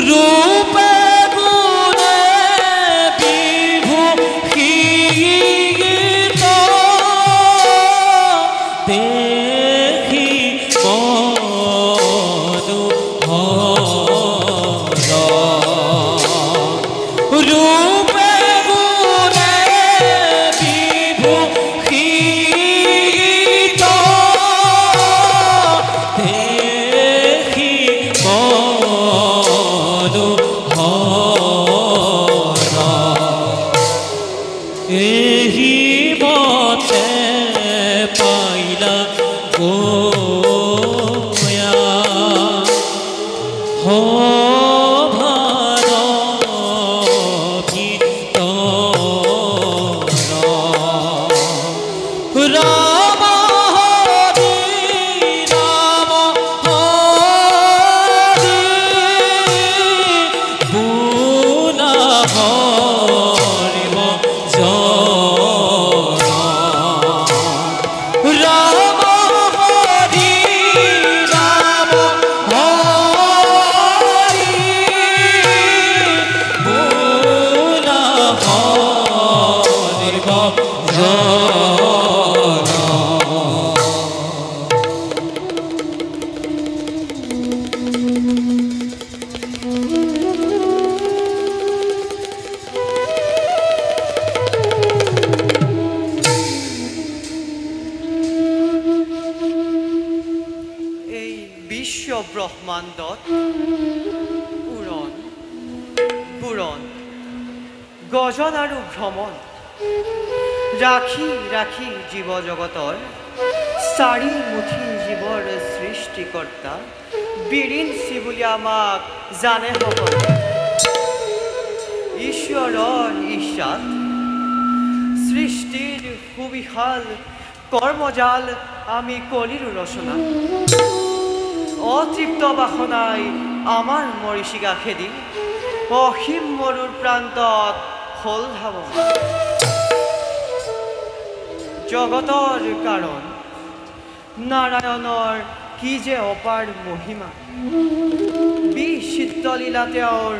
রূপে গুণে বিভূষিত দেখি মনোহর রূপে গুণে বিভূষিত দেখি এহি মতে পাইলা গোয়া ভার ভিতর রাম হরি রাম হরি বুনা হরিব রাম হরি রাম হরি বুনা হরিব এই বিশ্ব ব্ৰহ্মাণ্ডত উৰণ বুৰণ গজন আৰু ভ্ৰমণ ৰাখি ৰাখি জীৱ জগতৰ চাৰি মুঠি জীৱৰ সৃষ্টিকৰ্তা বিৰিঞ্চি বুলি আমাক জানে সকলে ঈশ্বৰৰ ইচ্ছাত সৃষ্টিৰ সুবিশাল কৰ্মজাল আমি কলিৰো ৰচনা অতৃপ্ত বাসনাই আমাৰ মৰিচিকা খেদি অসীম মৰুৰ প্ৰান্তত হল ধাৱন জগতৰ কাৰণ নাৰায়ণৰ কি যে অপাৰ মহিমা বিচিত্ৰ লীলা তেওঁৰ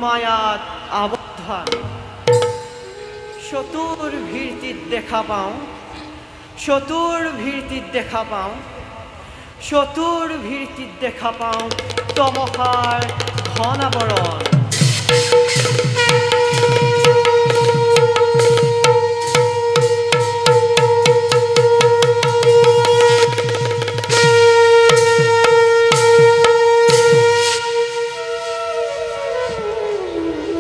মায়াত আবদ্ধ চতুৰ ভিৰটিত দেখা পাওঁ চতুৰ ভিৰটিত দেখা পাওঁ চতুৰ ভিৰটিত দেখা পাওঁ তমসাৰ ঘন আৱৰণ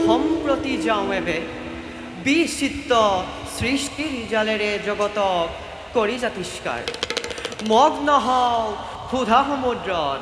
সম্প্ৰতি যাওঁ এবে বিচিত্ৰ সৃষ্টিৰ জালেৰে জগতক কৰি জাতিষ্কাৰ মগ্ন হওঁ ক্ষুধা সমুদ্ৰত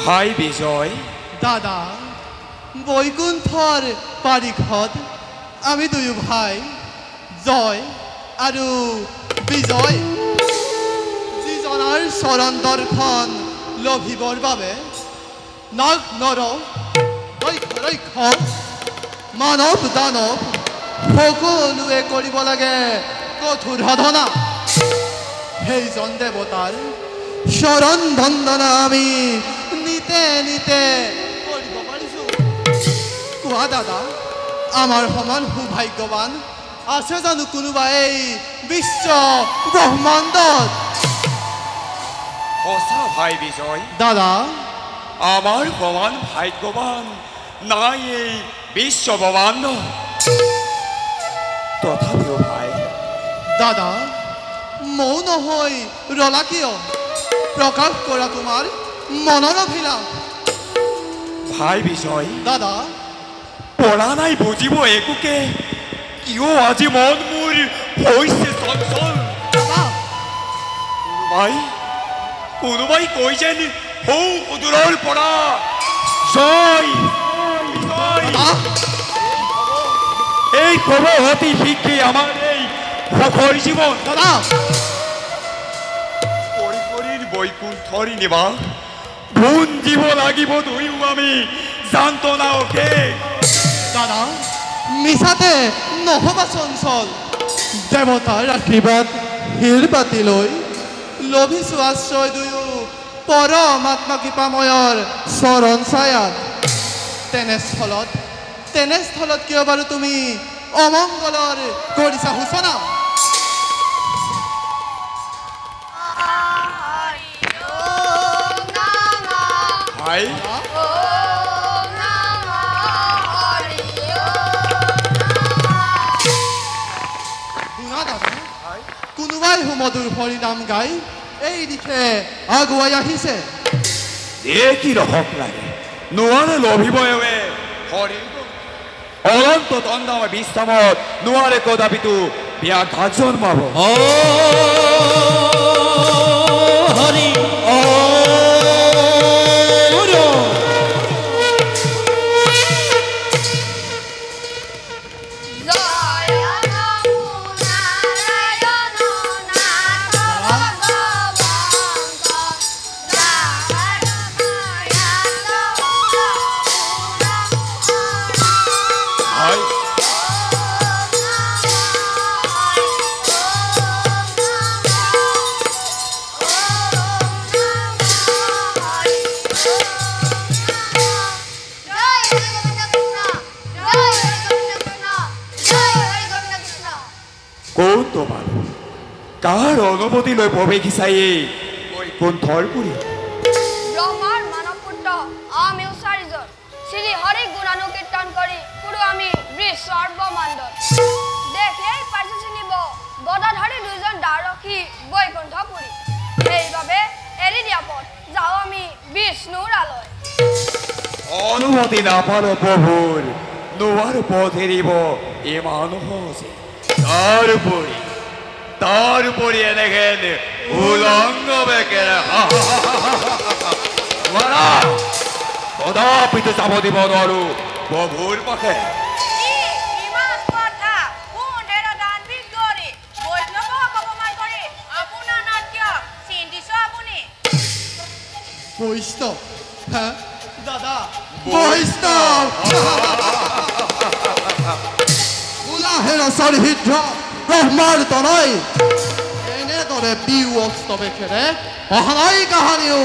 ভাই বিজয় দাদা বৈকুণ্ঠৰ পাৰিষদ আমি দুয়ো ভাই জয় আৰু বিজয় যিজনাৰ চৰণ দৰ্শন লভিবৰ বাবে নাগ নৰ মানৱ দানৱ সকলোৱে কৰিব লাগে কঠোৰ সাধনা সেইজন দেৱতাৰ চৰণ বন্দনা আমি নিতে নিতে কৰিব পাৰিছোঁ কোৱা দাদা আমাৰ সমান সৌভাগ্যৱান আছে জানো কোনোবা এই বিশ্ব ব্ৰহ্মাণ্ডত সঁচা ভাই বিজয় দাদা আমার সমান ভাগ্যবান নাই এই বিশ্ব ব্রহ্মাণ্ড তথাপিও ভাই দাদা মৌন হৈ ৰলা কিয় প্ৰকাশ কৰা তোমাৰ মনৰ অভিলাষ ভাই বিজয় দাদা পড়া নাই বুঝিব একুকে কিয় আজি মন মোৰ হৈছে চঞ্চল দাদা কোনোবাই কৈ যেন হৌ সুদূৰৰ পৰা জয় বিজয় এই খবৰ অতি শীঘ্ৰেই আমাৰ এই সুখৰ জীৱন দাদা পৰিসৰীৰ বৈকুণ্ঠৰ নিবাস ভুঞ্জিব লাগিব দুয়ো আমি যান্ত্ৰণা অশেষ দাদা মিছাতে নহবা চঞ্চল দেৱতাৰ আশীৰ্বাদ শিৰ পাতি লৈ লভিছো আশ্ৰয় দুয়ো পৰমাত্মা কৃপাময়ৰ চৰণ ছায়াত তেনেস্থলত কিয় বাৰু তুমি অমংগলৰ কৰিছা সূচনা ভাই শুনা দাদা কোনোবাই সুমধুৰ হৰি নাম গাই এই দিশে আগুৱাই আহিছে কি ৰহক লাগে নোৱাৰে লভিব এৱে হৰি অনন্ত তন্দাম বিশ্ৰামত নোৱাৰে কদাপিতো ব্যাঘাত জন্মাব ও হৰি ও কোন তোমাৰ কাৰ অনুমতি লৈ প্ৰৱেশিছা এই বৈকুণ্ঠৰ পুৰী ব্ৰহ্মাৰ মানৱ পুত্ৰ আমিও চাৰিজন শ্ৰী হৰি গুণানুকীৰ্তন কৰি পুৰো আমি বিশ্বৰ ব্ৰহ্মাণ্ডত দেখিয়েই পাইছে চিনিব গদাধাৰী দুজন দ্বাৰসী বৈকুণ্ঠপুৰী সেইবাবে এৰি দিয়া পথ যাওঁ আমি বিষ্ণুৰ আলয় অনুমতি নাপালো প্ৰভুৰ নোৱাৰ পথ এৰিব ইমান সহজে তাৰোপৰি এনেহেন উলংগ বেকেৰে কদাপিতো যাব দিব নোৱাৰো প্ৰভুৰ পথে বৈষ্ণৱ হা দাদা বৈষ্ণৱ উলাহেৰ চৰিহৃদ্ৰ ব্ৰহ্মাৰ তনয় এনেদৰে বিৱস্ত বেশেৰে অহানাই কাহানিও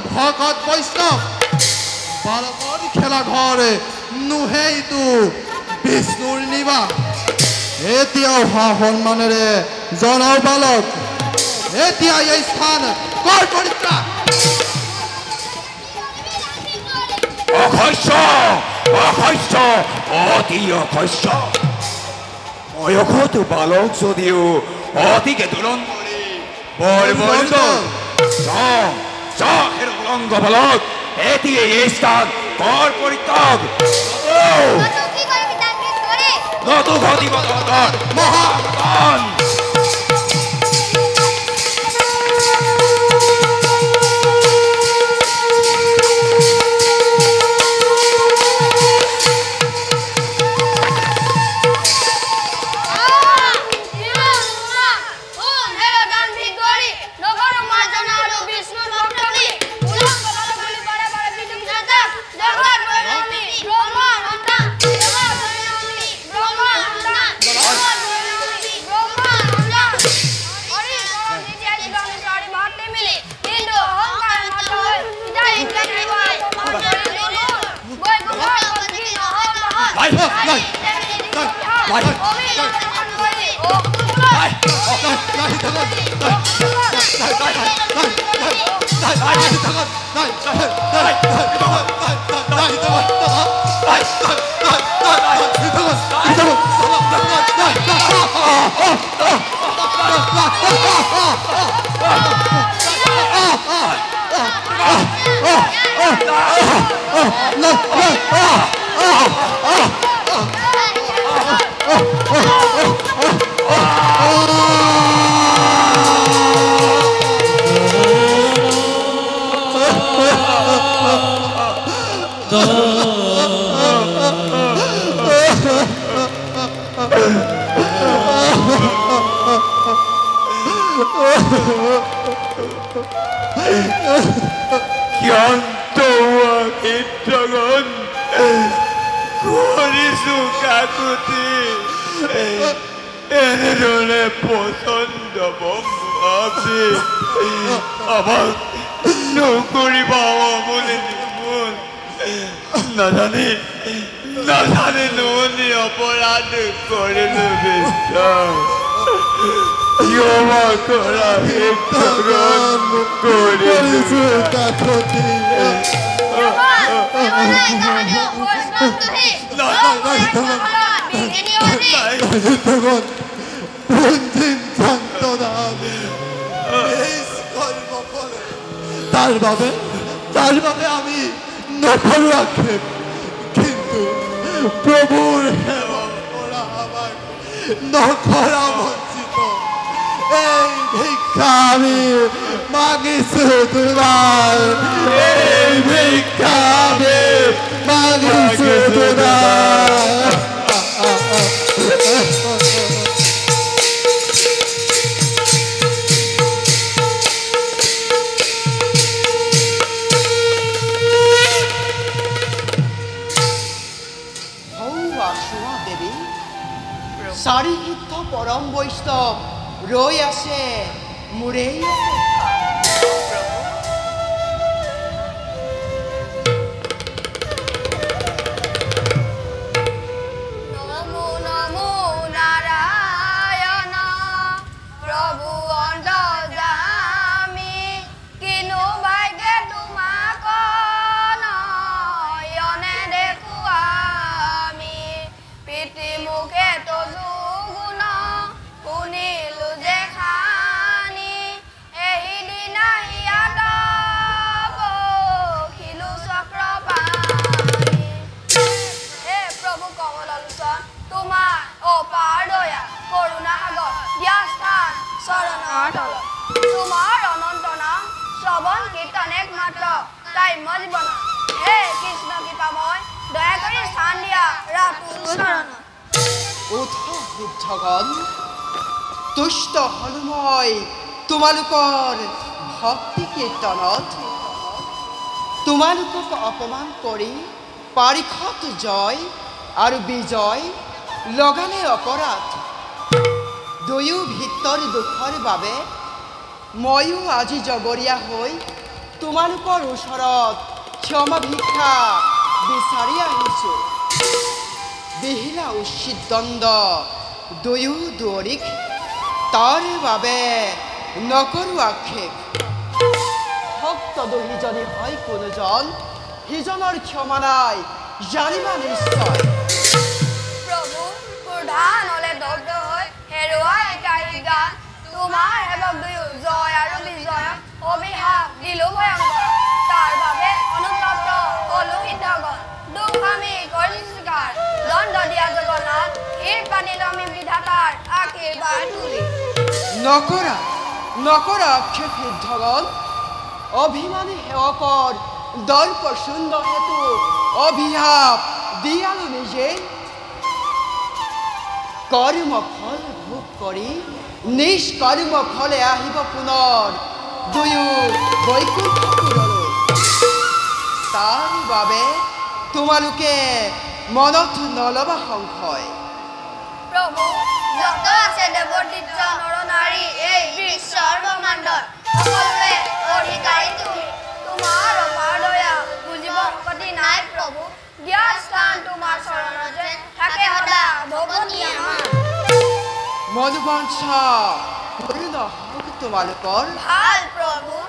ভকত বৈষ্ণৱ বালকৰ খেলা ঘৰ নোহেইটো বিষ্ণুৰ নিবাস এতিয়াও সন্মানেৰে জনাও বালক এতিয়া এই স্থান কৰ পৰিত্ৰা অসহ্য অতি অসহ্য বয়সত বালক যদিও অতিকে দুৰন্তৰী বৰবন্দৰ উলংগ বালক এতিয়া এই স্থান কৰ পৰিত্যাগ নতু ঘটিব তহঁতৰ মহাপতন তার ভাবে আমি নকল রাখে কিন্তু প্রভুর নকরা বঞ্চিত এই ভিক্ষা আমি মাগিছো তোমার এই ভিক্ষা আমি মাগিছো তোমার চাৰিসিদ্ধ পৰম বৈষ্ণৱ ৰৈ আছে মোৰেই তোমাৰ অনন্ত নাম শ্ৰৱণ কীৰ্তন একমাত্ৰ তাই মই জীৱন হে কৃষ্ণ কৃপাময় দয়া কৰি স্থান দিয়া ৰাতুল চৰণ উদ্ধগণ তুষ্ট হলো মই তোমালোকৰ ভক্তি কীৰ্তনত তোমালোকক অপমান কৰি পাৰিষত জয় আৰু বিজয় লগালে অপৰাধ দুয়ো ভিতৰ দুখৰ বাবে ময়ো আজি জগৰীয়া হৈ তোমালোকৰ ওচৰত ক্ষমা ভিক্ষা বিচাৰি আহিছোঁ বিহিলা উচিত দণ্ড দুয়ো দুৱৰীক তাৰ বাবে নকৰোঁ আক্ষেপ ভক্ত দুহিজনী হয় কোনোজন সিজনৰ ক্ষমা নাই জানিবা নিশ্চয় প্ৰভু প্ৰধান হলে দগ্ধ হৈ হেৰুৱাই কাহি গান তোমাৰ সেৱক দুয়ো জয় আৰু বিজয় অভিশাপ দিলো ভয়ংকৰ তাৰ বাবে অনুপ্ৰাপ্ত হলো সিদ্ধগণ দুখ আমি কৰিছো স্বীকাৰ দণ্ড দিয়া জগন্নাথ হীৰ পানীলো আমি বিধাতাৰ আশীৰ্বাদ তুলি নকৰা আক্ষেপ সিদ্ধগণ অভিমানী সেৱকৰ দৰ্প শূন্য হেতু অভিশাপ দিয়ালো নিজে কৰ্ম ফল ভোগ কৰি নিষ্কৰ্ম ফলে আহিব পুনৰ দুয়ো বৈকুণ্ঠপুৰলৈ তাৰ বাবে তোমালোকে মনত নলবা সংশয় প্ৰভু যত আছে দেৱতীৰ্য নৰ নাৰী এই বিশ্বৰ ব্ৰহ্মাণ্ডত সকলোৰে অধিকাৰী তুমি তোমাৰ অপাৰ দয়া বুজিব শক্তি নাই প্ৰভু দিয়া স্থান তোমাৰ চৰণত যে থাকে সদা ভৱনীয় মনোবাঞ্ছা পূৰ্ণ হওক তোমালোকৰ ভাল প্ৰভু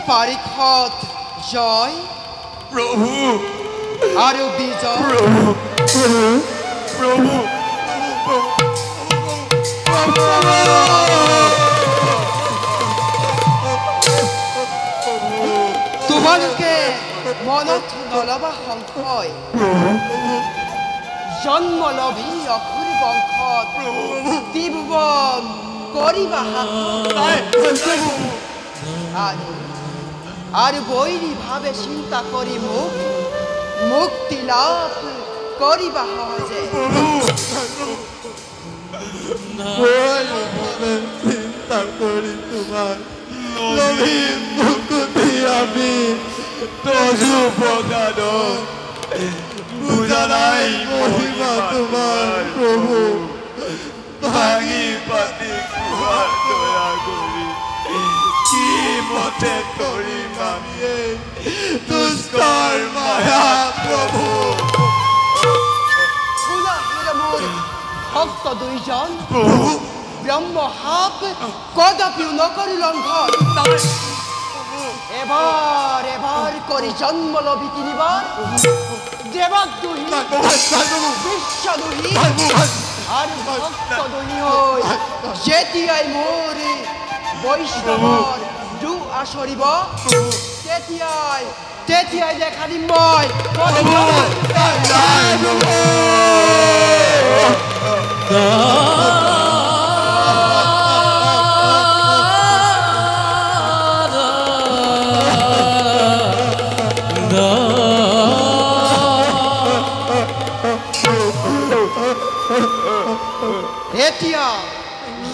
পাৰিখত জয় প্ৰভু আৰু বিজয় প্ৰভু তোমালোকে মনত নলবা সংশয় জন্ম লভি অসুৰ বংশত ত্ৰিভুৱন কৰিবা আৰু বৈৰী ভাৱে চিন্তা কৰি মুক্তি লাভ কৰিবা সহজে চিন্তা কৰি তোমাৰ লভিম মুকুতি আমি তজু প্ৰদান বুজা নাই মহিমা তোমাৰ প্ৰভু ভাঙি পাতি কুহাৰ দয়া কৰি কি মতে কৰিম আমি দুষ্টৰ মায়া প্ৰভু মোৰ ভক্ত দুইজন ব্ৰহ্ম সাপ কদাপিও নকৰি লংঘন এবাৰ এবাৰ কৰি জন্ম লবি তিনিবাৰ দেৱক দুহি বিশ্ব দুহি আৰু ভক্ত দুহি হৈ যেতিয়াই মোৰ বৈষ্ণৱৰ দু আচৰিব তেতিয়াই দেখা দিম মই এতিয়া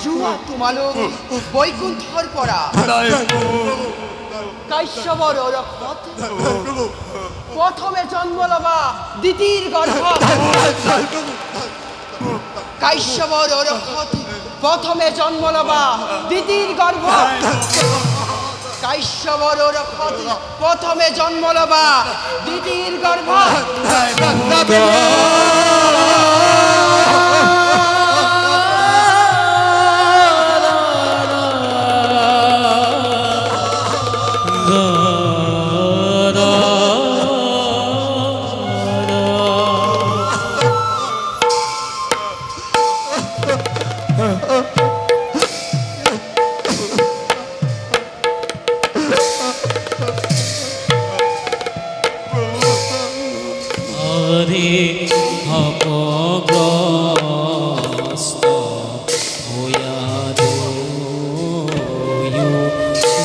যোৱা তোমালোক বৈকুণ্ঠৰ পৰা কাশ্যপৰ ৰথত প্ৰথমে জন্ম লবা দিতিৰ গৰ্ভত কাশ্যপৰ ৰথত প্ৰথমে জন্ম লবা দিতিৰ গৰ্ভত কাশ্যপৰ ৰথত প্ৰথমে জন্ম লবা দিতিৰ গৰ্ভত the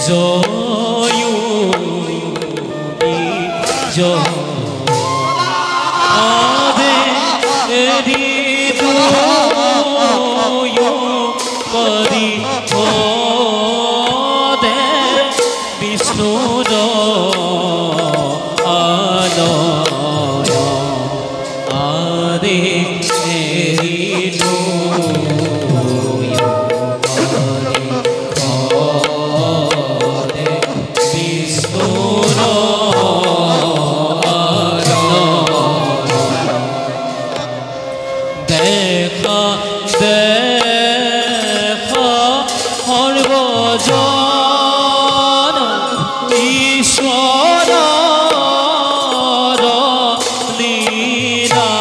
জয়ু জয় আদে এরি তুয়ো করি দে বিষ্ণুর আলয় আদে এরি তুয়ো করি দে বিষ্ণুর দেখা দেখা সর্বজন ঈশ্বর লীলা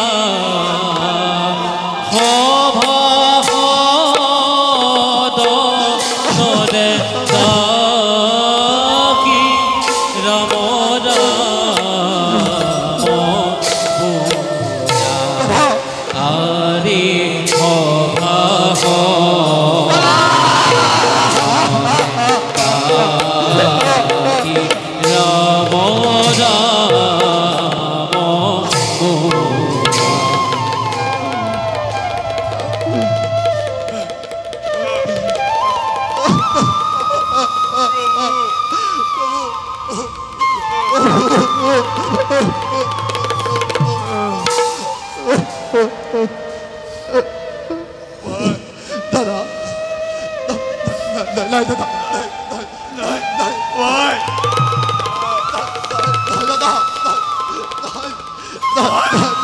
সভাসদ নদে কি রাম আরে দাদা নাই দাদা ওই দাদা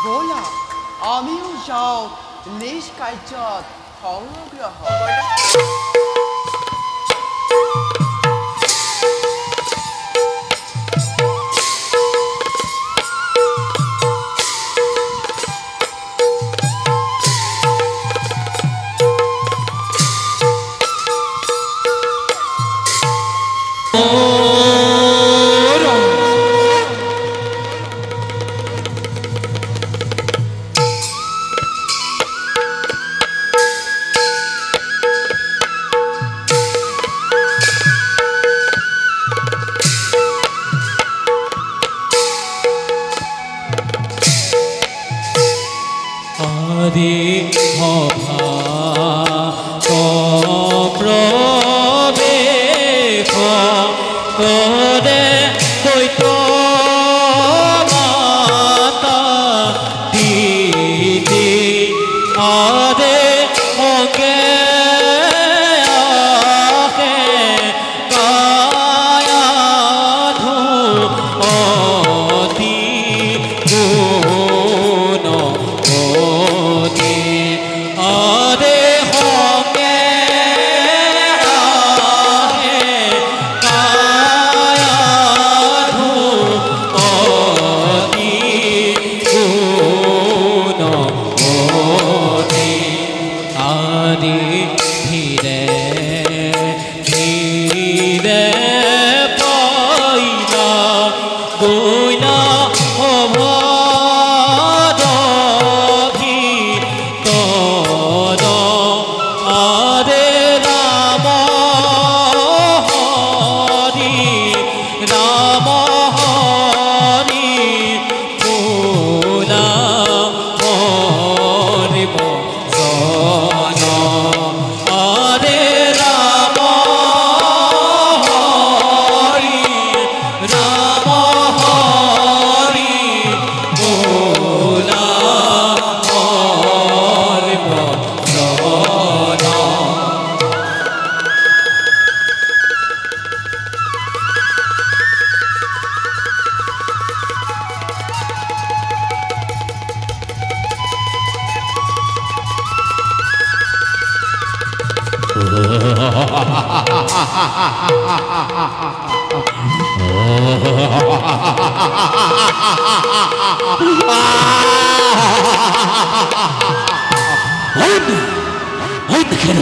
বলা আমিও যাও নিজ কাৰ্যত সংগ্ৰহ আরে হভা প্রবেশ করে দৈত মাতা দিদি আরে অগে আহে কায়া ধু অতি গুণ আরে হগে আহে কায়া ধু অতি গুণ আরে ধীরে ধীরে পাইলা গইলা দেখেন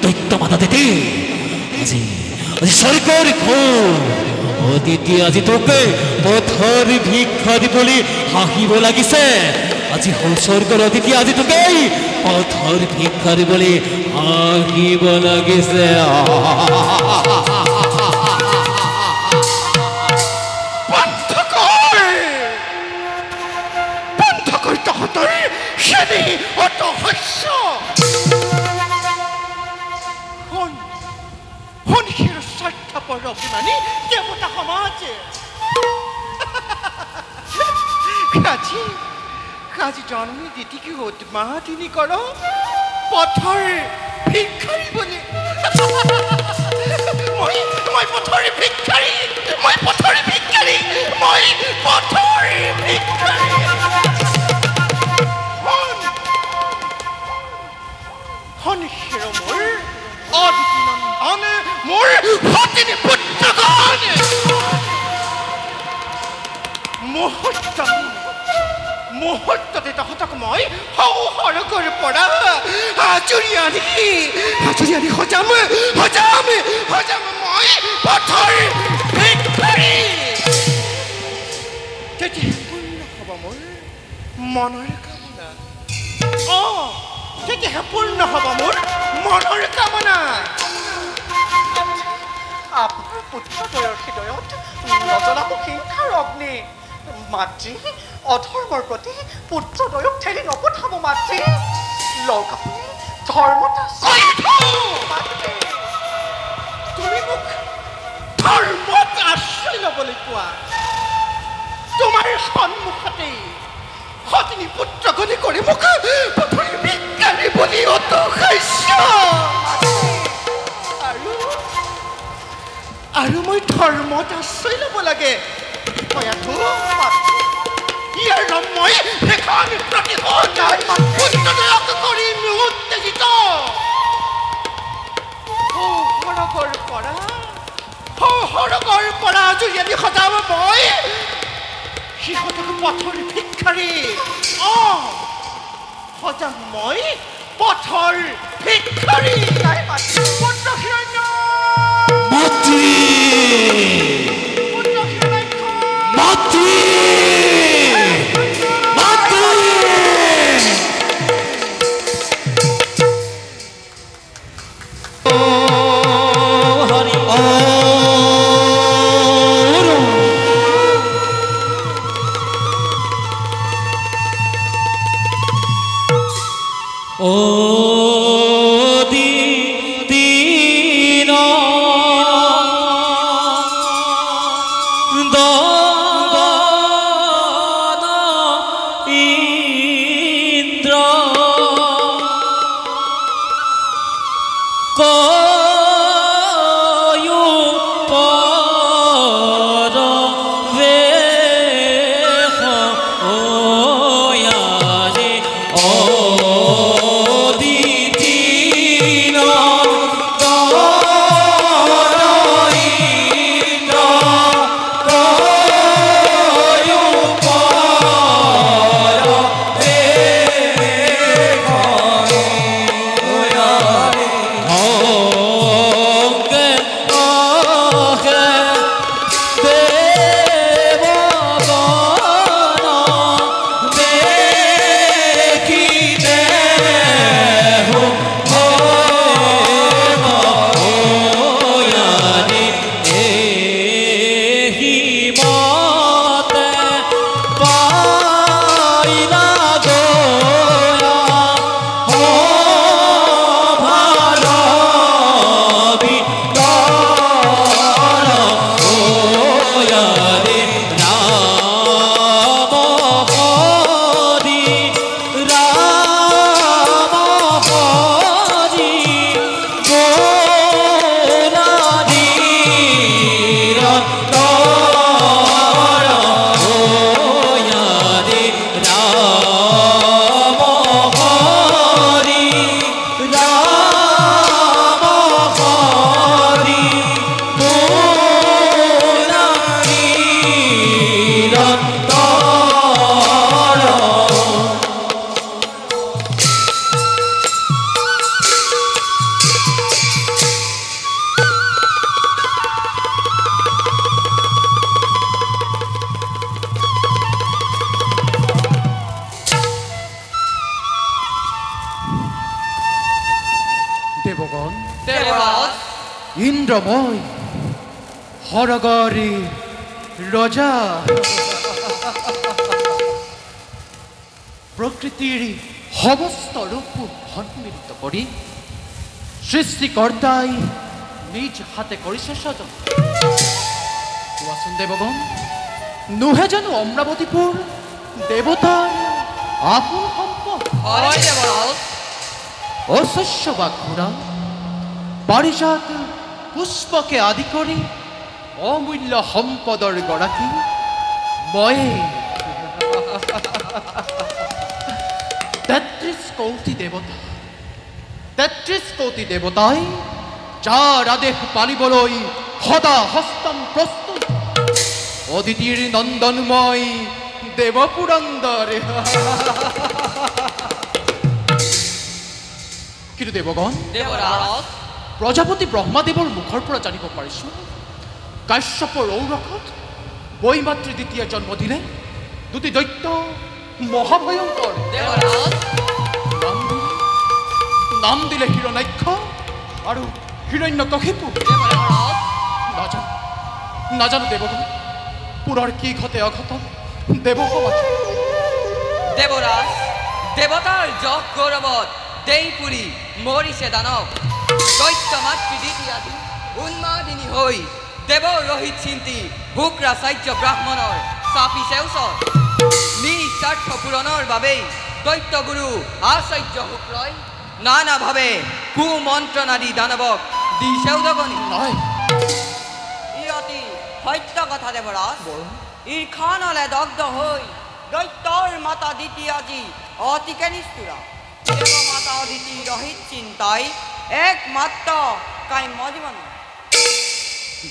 দৈত্য মাতা দিতে আজি আজি স্বৰ্গৰ ঘৰ অদিতি আজি তোকে পথৰ ভিক্ষা দিবলৈ হাঁহিব লাগিছে আজি স্বৰ্গৰ অদিতি আজি তোকে পথৰ ভিক্ষা দিবলৈ হাঁহিব লাগিছে তহঁতৰ শ্ৰেণী অত শস্য শুন স্বাৰ্থপৰ অভিমানী দেৱতা সমাজ আজি জন্মে দিদিকে উদ্মাদিনী কৰ পথৰ ভিক্ষাৰী বুলি মই পথৰ ভিক্ষাৰী মই পথৰ ভিক্ষাৰী মই পথৰ ভিক্ষাৰী শনিশিৰ মোৰ অদিতি নন্দন মোৰ ভতিনী পুত্ৰগণ মুহূৰ্ততে তহঁতক মই সৰগৰ পৰা আজৰি আনি সজাম মই পথৰ ভিক্ষাৰী তেতিয়া পূৰ্ণ হ'ব মোৰ মনৰ কামনা তেতিয়াহে পূৰ্ণ হ'ব মোৰ মনৰ কামনা আপোনাৰ পুত্ৰদ্বয়ৰ হৃদয়ত নজনাব হিংসাৰ অগ্নি মাতৃ অধৰ্মৰ প্ৰতি পুত্ৰদ্বয়ক ঠেলি নপঠাব মাতৃ লওক আপুনি ধৰ্মতা তুমি মোক ধৰ্মত আশ্ৰয় ল'বলৈ কোৱা তোমাৰ সন্মুখতেই সতিনী পুত্ৰগণে কৰি মোক পথৰ ভিক্ষাৰী বুলি অটকাইছ আৰু মই ধৰ্মত আশ্ৰয় ল'ব লাগে ইয়াৰ নাম মই এখন প্ৰতিশোধ পুত্ৰদয়ক কৰি উত্তেজিত সৰগৰ পৰা জুৰিয়াদি সজাব মই সিহঁতক পথৰ ভিক্ষাৰী সজাম মই পথৰ ভিক্ষাৰী ইন্দ্ৰময় হৰগৰি ৰজা প্ৰকৃতিৰ সমস্ত ৰূপ সন্মিলিত কৰি সৃষ্টিকৰ্তাই নিজ হাতে কৰিছে সজন কোৱাচোন দেৱগণ নুহে জানো অমৰাৱতীপুৰ দেৱতাৰ আপোন সম্পদ অশস্য বা ঘোঁৰা পাৰিজাত পুষ্পকে আদি কৰি অমূল্য সম্পদৰ গৰাকী ময়ে 33 কোটি দেৱতা 33 কোটি দেৱতাই যাৰ আদেশ পালিবলৈ সদা হস্তম প্ৰস্তুত অদিতিৰ নন্দনময় দেৱপুৰন্দৰ কিন্তু দেৱগণ প্ৰজাপতি ব্ৰহ্মাদেৱৰ মুখৰ পৰা জানিব পাৰিছোঁ কাশ্যপৰ ঔৰসত বৈমাতৃ দ্বিতীয় জন্ম দিলে দুটি দৈত্য মহাভয়ংকৰ নাম দিলে হিৰণ্যাক্ষ আৰু হিৰণ্যকশিপু নাজানো দেৱগণ পুৰৰ কি ঘটে অঘটন দেৱসমাজ দেৱৰাজ দেৱতাৰ যশ গৌৰৱত দেইপুৰী মৰিছে দানৱ দৈত্য মাতৃ দ্বিতীয় উন্মাদিনী হৈ দেৱ ৰোহিত চিন্তি শুক্ৰাচাৰ্য ব্ৰাহ্মণৰ চাপিছে ওচৰ নিস্বাৰ্থ পূৰণৰ বাবেই দৈত্যগুৰু আচাৰ্য শুক্ৰই নানাভাৱে কুমন্ত্ৰণাদি দানৱক দিছে উদগনি ই অতি সত্য কথা দেৱৰাজ ঈৰ্ষানলে দগ্ধ হৈ দৈত্যৰ মাতা দ্বিতীয় আজি অতিকে নিষ্ঠুৰা দেৱ মাতা অদিতি ৰহিত চিন্তাই একমাত্ৰ কাম্য জীৱন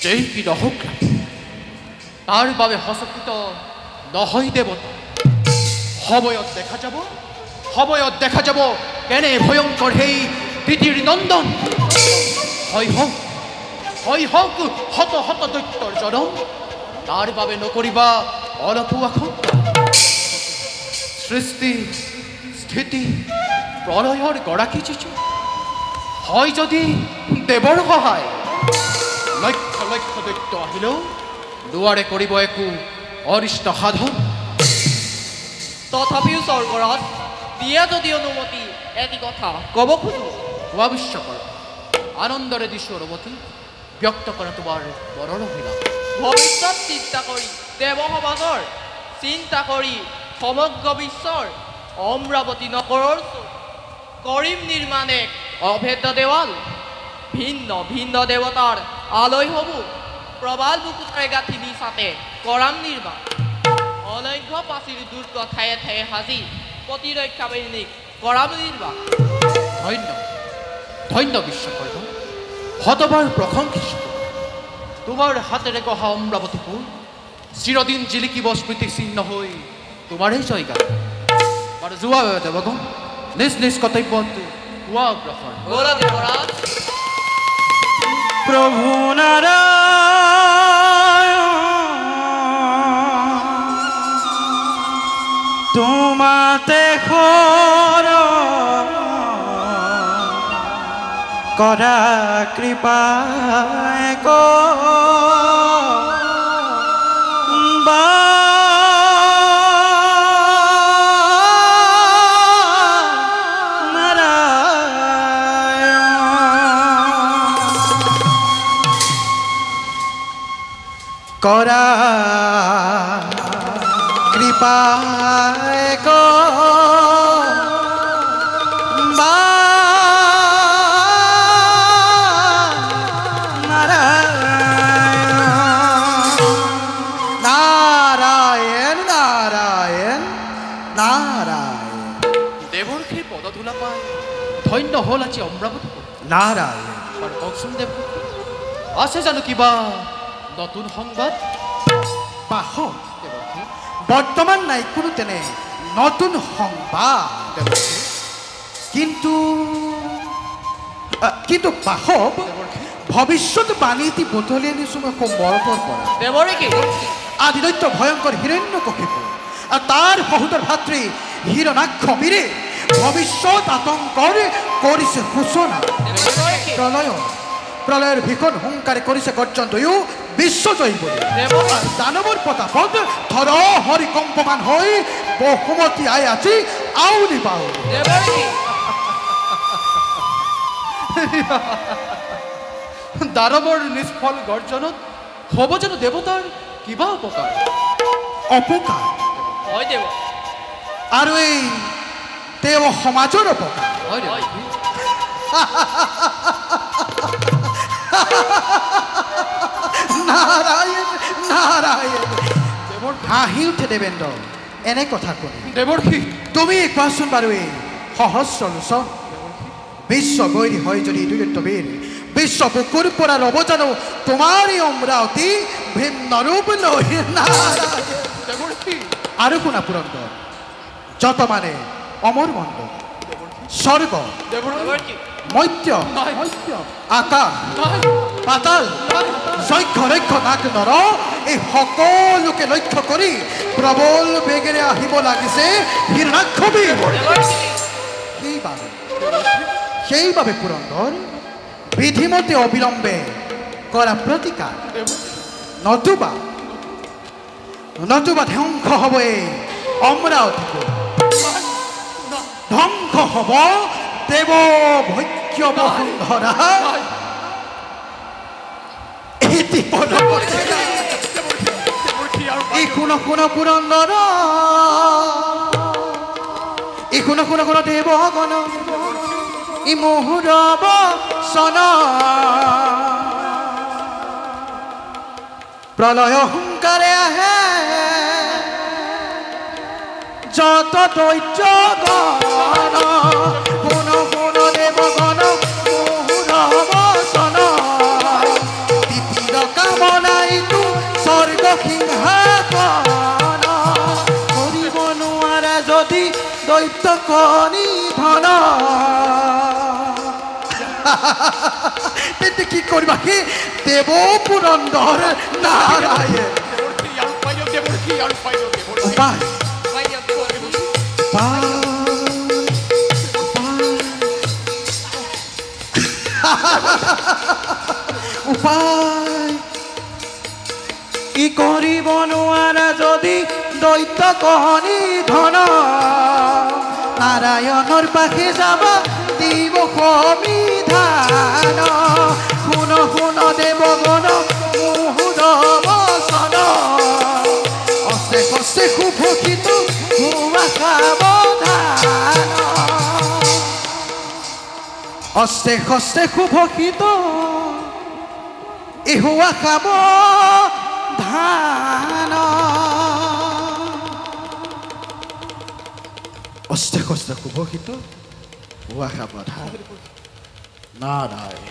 যেই কি নহওক তাৰ বাবে সচকিত নহয় দেৱতা সময়ত দেখা যাব কেনে ভয়ংকৰ সেই দ্বিতীয় নন্দন হয় হওক শত শত দৈত্যৰ জনম তাৰ বাবে নকৰিবা অলপো আশংকা সৃষ্টি স্থিতি প্ৰলয়ৰ গৰাকী যিজু হয় যদি দেৱৰ সহায় লক্ষ লক্ষ দৈত্য আহিলেও দুৱাৰে কৰিব একো অৰিষ্ট সাধন তথাপিও স্বৰ্গৰাজ দিয়ে যদি অনুমতি এটি কথা ক'ব খোজো কোৱা বিশ্ব কৰ আনন্দৰে দিছোঁ অনুমতি ব্যক্ত কৰা তোমাৰ বৰৰ অভিলাষ ভৱিষ্যত চিন্তা কৰি দেৱ সমাজৰ চিন্তা কৰি সমগ্ৰ বিশ্বৰ অমৰাৱতী নগৰৰ কৰিম নিৰ্মাণ এক অভেদ্য দেৱাল ভিন্ন ভিন্ন দেৱতাৰ আলয়সমূহ প্ৰবাল বুকুতাৰে গাঁঠি নিচাতে কৰাম নিৰ্মাণ অনৈঘ পাচিৰ দুৰ্গ ঠায়ে ঠায়ে সাজি প্ৰতিৰক্ষা বাহিনীক কৰাম নিৰ্মাণ ধন্য বিশ্বকৰ্ম শতবাৰ প্ৰশংসিত তোমাৰ হাতেৰে গঢ়া অমৰাৱতীপুৰ চিৰদিন জিলিকিব স্মৃতি চিহ্ন হৈ তোমাৰেই জয়গান বাৰু যোৱা দেৱগণ নিজ নিজ কৰ্তব্যটো হোৱা অগ্ৰসৰ প্ৰভু নাৰায়ণ তোমাতে কৰা কৃপা কৰা কৃপায় গো নাৰায়ণ নাৰায়ণ নাৰায়ণ দেৱৰ্ষিৰ পদধূলা পাই ধন্য হ'ল আজি অমৰাৱতীপুৰ নাৰায়ণ বাৰু কওকচোন দেৱ আছে জানো কিবা নতুন সংবাদ পাহ বৰ্তমান নাই কোনো তেনে নতুন সংবাদ কিন্তু কিন্তু পাহব ভৱিষ্যত বাণী এটি বদলি আনিছোঁ মই সম্বৰ্পৰ পৰা দেৱৰে আদিদৈত্য ভয়ংকৰ হিৰণ্যকশিপু আৰু তাৰ সহোদৰ ভাতৃ হিৰণ্যাক্ষ বীৰে ভৱিষ্যত আতংকৰ কৰিছে সূচনা প্ৰলয়ৰ ভীষণ হুংকাৰে কৰিছে গৰ্জন দুয়ো বিশ্বজয়ী বুলি দেৱৰাজ দানৱৰ প্ৰতাপত ধৰ হৰি কম্পমান হৈ বহুমতী আই আজি আউলি বাউলি দেৱৰী দানৱৰ নিষ্ফল গৰ্জনত হ'ব জানো দেৱতাৰ কিবা অপকাৰ অপকাৰ হয় দেৱ আৰু এই দেৱ সমাজৰ অপকাৰ হয় হয় দেৱকী নাৰায়ণ নাৰায়ণ হাঁহি উঠে দেৱেন্দ্ৰ এনে কথা শুনি দেৱৰ্ষী তুমি কোৱাচোন বাৰু এই সহস্ৰ লোচন বিশ্ব গৈৰী হয় যদি দুৰ্যবীৰ বিশ্ব বুকুৰ পৰা ৰব জানো তোমাৰ এই অমৰাৱতী ভিন্ন ৰূপ লৈ নাৰায়ণ দেৱৰ্ষী আৰু শুনা পুৰন্দৰ যত মানে অমৰ মণ্ডল স্বৰ্গ দেৱৰী মৈত্য নাই আকাশ নাই পাতাল যক্ষ ৰক্ষ নাক নৰ এই সকলোকে লক্ষ্য কৰি প্ৰবল বেগেৰে আহিব লাগিছে হিৰণ্যাক্ষবী সেইবাবে পুৰন্দৰ বিধিমতে অবিলম্বে কৰা প্ৰতিকাৰ নতুবা ধ্বংস হ'ব এই অমৰাৱতীপুৰ ধ্বংস হ'ব দেৱ ভৈক্য বসুন্ধৰা শুন পুৰন্দৰ শুন দেৱগণ ই মুহুৰব চন প্ৰলয় হুংকাৰে আহে যত দৈত্য গণ শুন দেৱগণ মুহুৰব চন তিতিৰ কামনাইতো স্বৰ্গ সিংহাসন কৰিব নোৱাৰা যদি দৈত্য কণী ধন তেন্তে কি কৰিবা সি দেৱ পুৰন্দৰ নাৰায়ণ উপায় উপায় ই কৰিব নোৱাৰা যদি দৈত্য কণী ধন নাৰায়ণৰ পাশে যাবা দিব সমিধান শুন দেৱগণ মুহুৰব চন অস্তে কস্তে সুভূষিত হোৱা সাৱধান অস্তে কস্তে সুভূষিত হোৱা সাৱধান অস্তে কস্তে সুভূষিত হোৱা সাৱধান নাৰায়ণ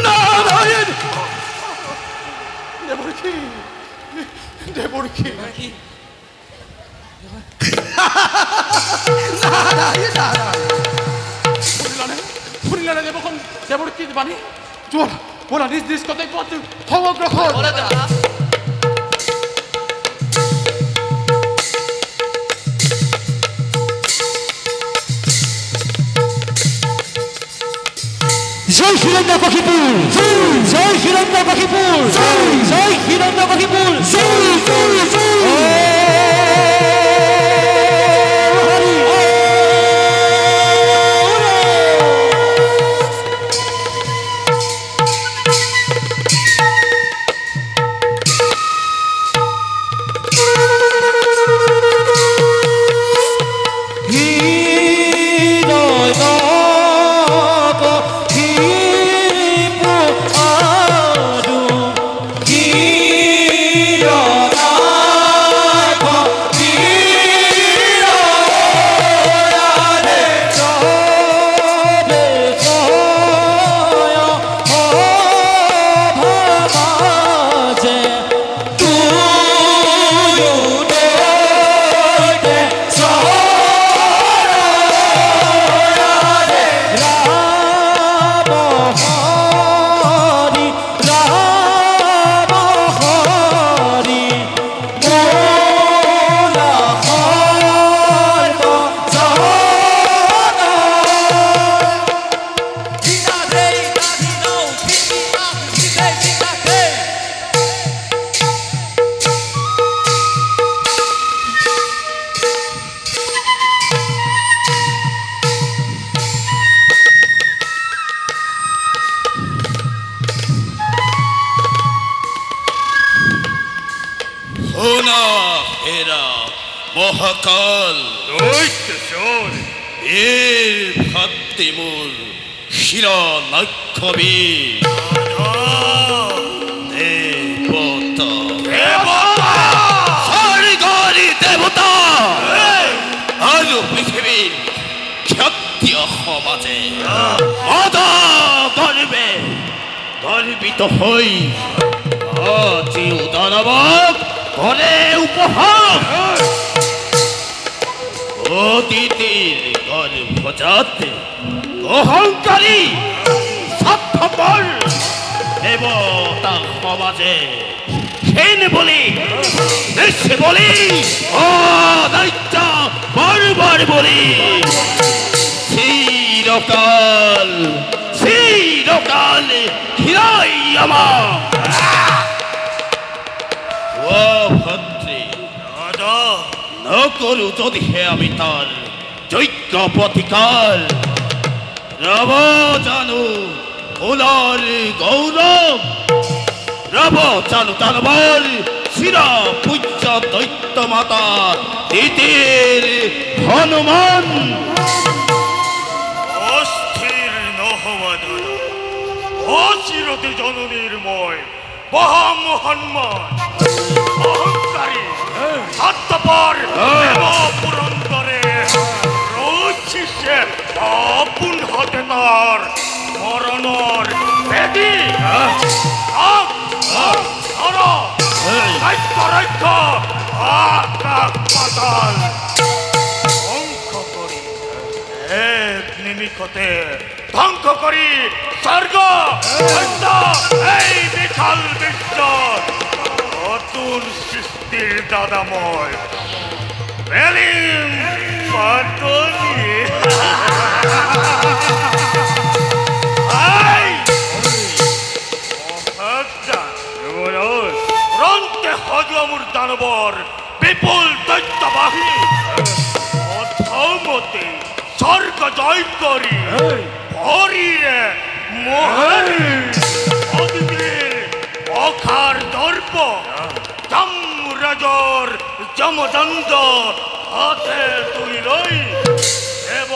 নাৰায়ণ দেৱৰ্ষী দেৱৰ্ষী নাৰায়ণ নাৰায়ণ শুনিলানে দেৱখন দেৱৰ্ষী বাণী যোৱা বলা নিজ নিজ কৰ্তব্যত সমগ্ৰখন বলে দেৱতা জয় হিৰণ্যকশিপুৰ জয় হিৰণ্যকশিপুৰ জয় হিৰণ্যকশিপুৰ Hero মহাকাল দৈত্যেশ্বর বীর ভাতৃমূল শিরা নাক্ষবী দেবতা স্বর্গের দেবতা আর পৃথিবীর ক্ষত্রিয় সমাজে মদা গর্বে গর্বিত হই আজি উদানবক করে উপহার অদিতির গর্ভজাতে অহংকারী স্বার্থপর দেবতা সমাজে সেন বলি দেশে বলি ও দায়িত্ব বারবার বলি চিরকাল চিরকাল হিরাই আমার ও ভদ্রে নকরু যদি হে আমি তার যজ্ঞ প্রতিকার রব জানু কুলার গৌরব রব জানু তারবার শিরা পূজ্য দৈত্য মাতা দিতির হনুমান অস্থির নহবা দাদা অচিরতে জননীর ময় বহম হনুমান অহংকারী স্বার্থপর পুরন্দরে রোচিসে আপন হাতে তার মরণর বেদি পাতাল অঙ্ক করি এক নিমিষতে ধ্বংস করি স্বর্গ এই বিশাল বিশ্ব নতুন সৃষ্টির দাদাময় বেলিম পাতনি রন্তে হজমুর দানবর বিপুল দৈত্য বাহিনী অধমতে স্বর্গ জয় করি হরিরে মোহনের অখার দর্প যমরাজর যমদণ্ড হাতে তুলি লই দেব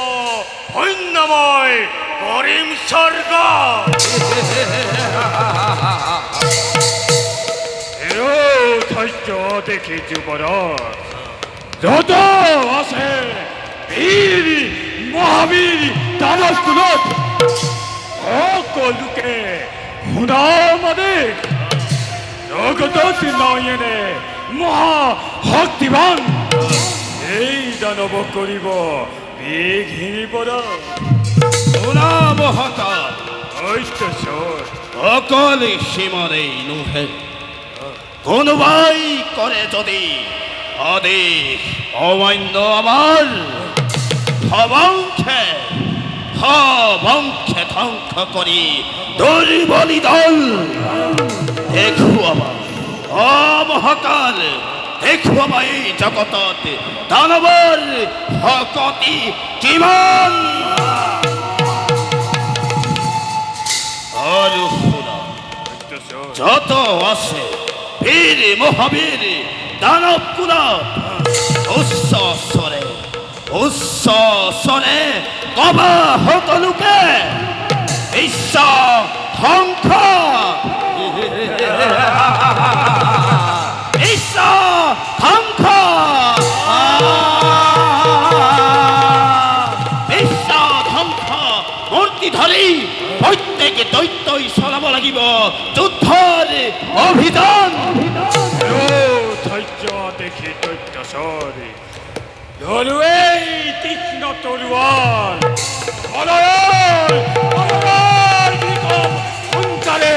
হন্যময় করিম স্বর্গ ধৈর্য দেখি যুবরাজ যত আছে বীর মহাবীর দানব কুলত সকলকে হুনামাদে জগত নয়নে মহা শক্তিবান এই দানব করিব বিঘিনি পরা সোনা মহাকাল দৈত্যেশ্বর অকল সীমারেই নুহে কোনোবাই করে যদি আদেশ অমান্য আমার ভবংখে ধ্বংস করি দুর্বলী দল দেখুয়াবা অ মহাকাল দেখুয়াবা এই জগতত দানবর ভকতি কিমান আৰু শুনা যত আছে বীৰ মহাবীৰ দানব কুলত উচ্চ স্বৰে কবা সকলোকে বিশ্ব ধ্বংস বিশ্ব ধ্বংস বিশ্ব ধ্বংস মূৰ্তি ধৰি প্ৰত্যেকে দৈত্যই চলাব লাগিব যুদ্ধৰ অভিযান ধৈৰ্য দেখি দৈত্যশ্বৰী ধৰুৱেই তীক্ষ্ণ তৰোৱাল সোনকালে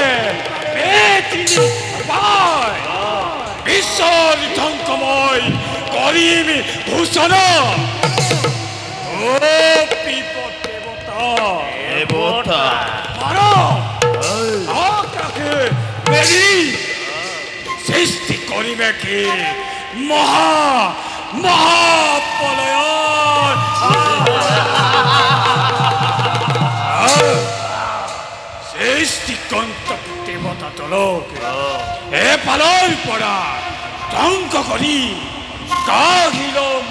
বিশ্বৰ ধ্বংসময় কৰিম ঘোষণা বিপদ দেৱতা মেলি সৃষ্টি কৰিমে কি মহা মহাপলয়ন সৃষ্টিকন্ত দেৱতা তলক এফালৰ পৰা ধ্বংস কৰি কাহিলম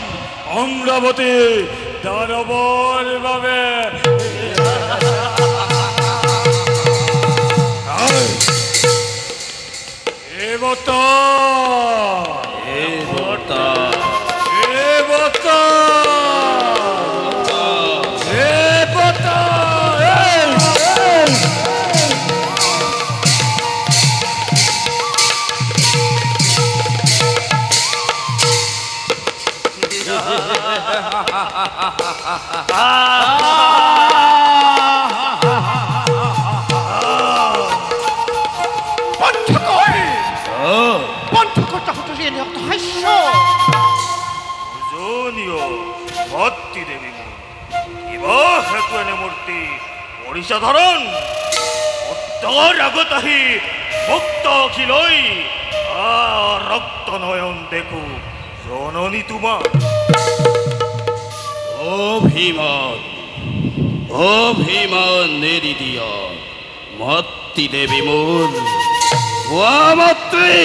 অমরাবতী দানবর ভাবে সাধারণ উত্তর আগতাহি মুক্ত খিলই রক্ত নয়ন দেখো জননী তোমার অভিমান নেরিদিয়া মাতৃ দেবী মন মাতৃ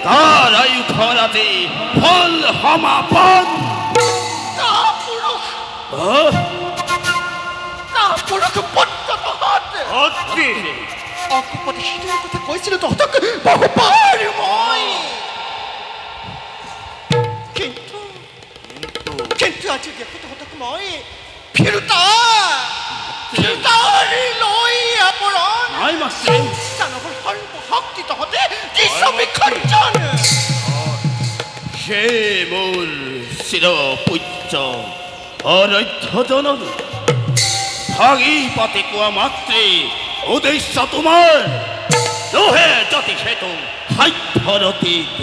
তার আয়ু খরাতে ফল সমাপন অকপটে সিঁদুরের কথা কইছিল তহতক বহু পার মই কিন্তু আজি দেখো তহতক মই ফিরতারি লই আপরণ নাই মাস্টার জানবৰ সৰ্বশক্তি তহতে দৃশ্য বিখঞ্জন সে মোৰ চিৰ পূজ্য অৰধ্য জনন ভাগি পাতি কোৱা মাত্ৰে উদ্দেশ্য তোমাৰ লোহে জাতি সেতু সাধ্যৰতীত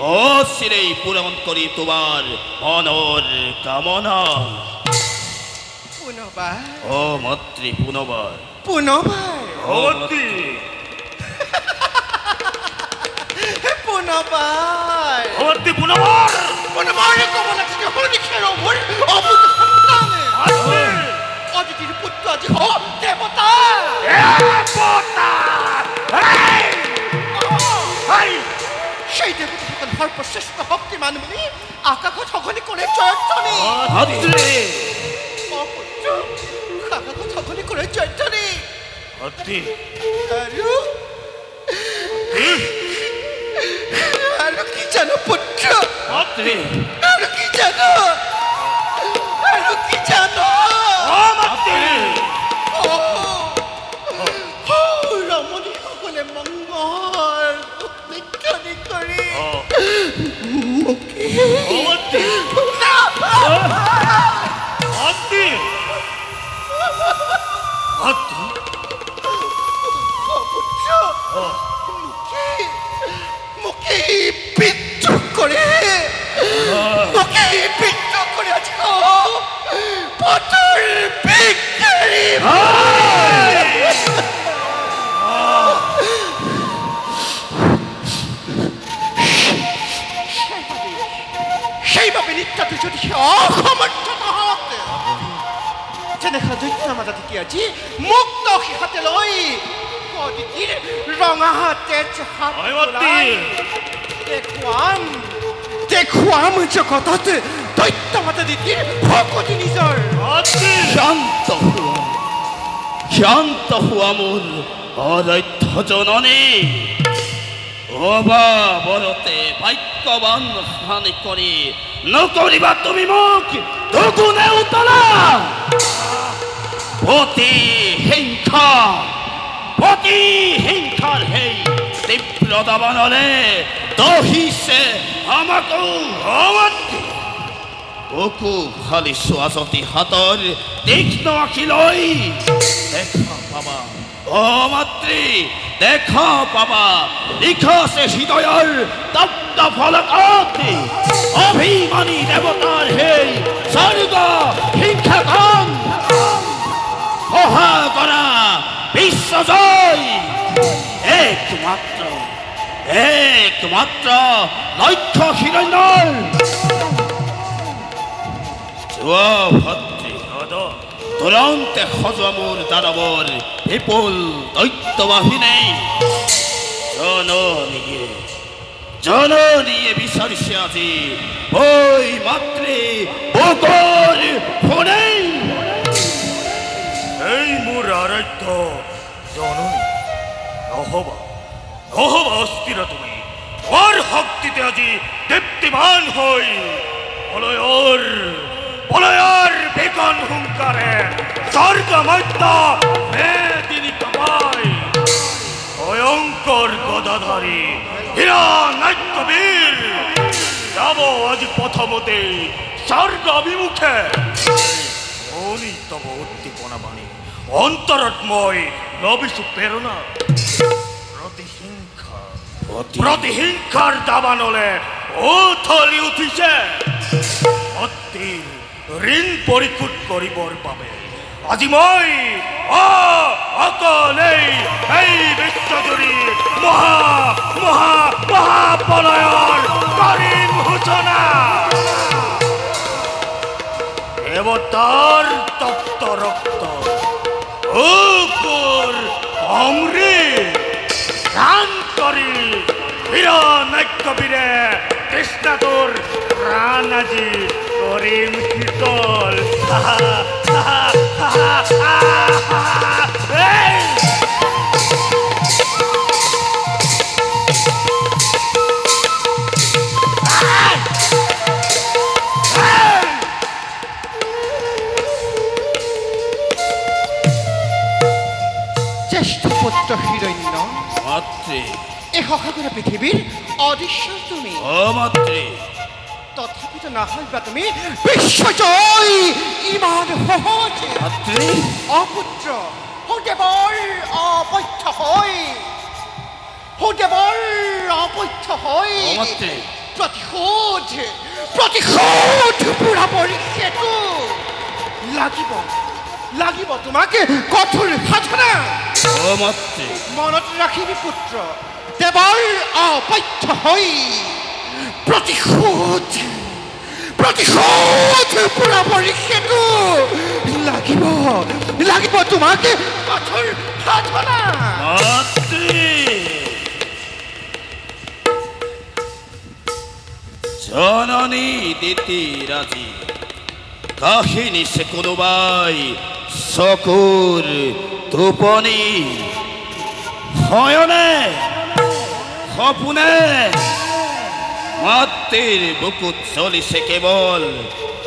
অচিৰেই পূৰণ কৰি তোমাৰ মনৰ কামনা পুনবাৰ মাতৃ পুনবাৰ পুনবাৰ কব লাগিছে হৰি খেৰ মোৰ অবুধ সন্তানে অদিতিৰ পুত্ৰ আজি দেৱতা সেই দেৱতাসকল সৰ্বশ্ৰেষ্ঠ শক্তিমান বুলি আকাশত সঘনি কৰে জয়ধ্বনি আকাশত সঘনি কৰে জয়ধ্বনি আৰু কি জানো পুত্ৰ আৰু কি জানো ৰমণীসকলে মংগল নিক্ষণি কৰি মুখে বিদ্ৰোহ কৰে আজি পথৰ ভিক্ষাৰী সেইবাবে নিত্যাটো যদি অসমৰ্থ নহত যেনেকা দৈত্য মাজা থাকি আজি মুক্ত হাতে লৈ অদিতিৰ ৰঙা তেজ হাত দেখুৱাম জগতত দৈত্য মাতা দিতিৰ ভকতি নিজৰ শান্ত হোৱা মোৰ অৰধ্য জননী অবাবৰতে বাক্যবান হানি কৰি নকৰিবা তুমি মোক দুগুণে উতলা অতি হিংসাৰ সেই তীব্ৰ দাবানলে দহিছে আমাকো বুকু খালি চোৱাচতি হাতৰ তীক্ষ্ণ আখি লৈ দেখা পাবা মাতৃ দেখা পাবা লিখাছে হৃদয়ৰ তপ্ত ফলকত অভিমানী দেৱতাৰ সেই স্বৰ্গ হিংসাখন সহা কৰা বিশ্বজয় একমাত্ৰ লক্ষ্য হিৰণ্যৰ ভাতৃ তুৰন্তে সজোৱা মোৰ দানৱৰ বিপুল দৈত্যবাহিনী জননীয়ে জননীয়ে বিচাৰিছে আজি ঐ মাতৃ বকৰ ফোনে এই মোৰ আৰাধ্য জননী নহবা অস্থিৰ তুমি তোমাৰ শক্তিতে আজি দীপ্তিমান হৈ পলয়ৰ বেকন হুংকাৰে স্বৰ্গ মধ্য মেদিনী কাপাই ভয়ংকৰ গদাধাৰী হিৰণ্যবীৰ যাব আজি প্ৰথমতে স্বৰ্গ অভিমুখে অনিতম উদ্দীপনা বাণী অন্তৰত মই লবিছো প্ৰেৰণা প্ৰতিহিংসাৰ দাবানলে উথলি উঠিছে অতিৰ ঋণ পৰিশোধ কৰিবৰ বাবে আজি মই অকলেই এই বিশ্বজুৰি মহাপলয়ৰ কৰিম সূচনা দেৱতাৰ তপ্ত ৰক্ত ওপৰ অমৃত দান কৰি হিৰণ্যবীৰে কৃষ্ণটোৰ প্ৰাণ আজি কৰিম শীতল জ্যেষ্ঠ পুত্ৰ হিৰণ্য মাতৃ এই সহাগৰ পৃথিৱীৰ অদৃশ্য তুমি মাতৃ তথাপিতো নাভাবিবা তুমি বিশ্বজয় ইমান সহজ মাতৃ অপুত্ৰ সুদেৱৰ অপথ্য হৈ মাতৃ প্ৰতিশোধ পুৰাবৰ হেতু লাগিব তোমাকে কঠোৰ সাধনা মাতৃ মনত ৰাখিবি পুত্ৰ দেৱৰ অপথ্য হৈ প্ৰতিশোধ পুৰাবৰ হেতু লাগিব তোমাকে কঠোৰ সাধনা মাতৃ জননী দিতি ৰাজি কাহিনী সে কোনোবাই চকুৰ টোপনি শয়নে সপোনে মাতৃৰ বুকুত চলিছে কেৱল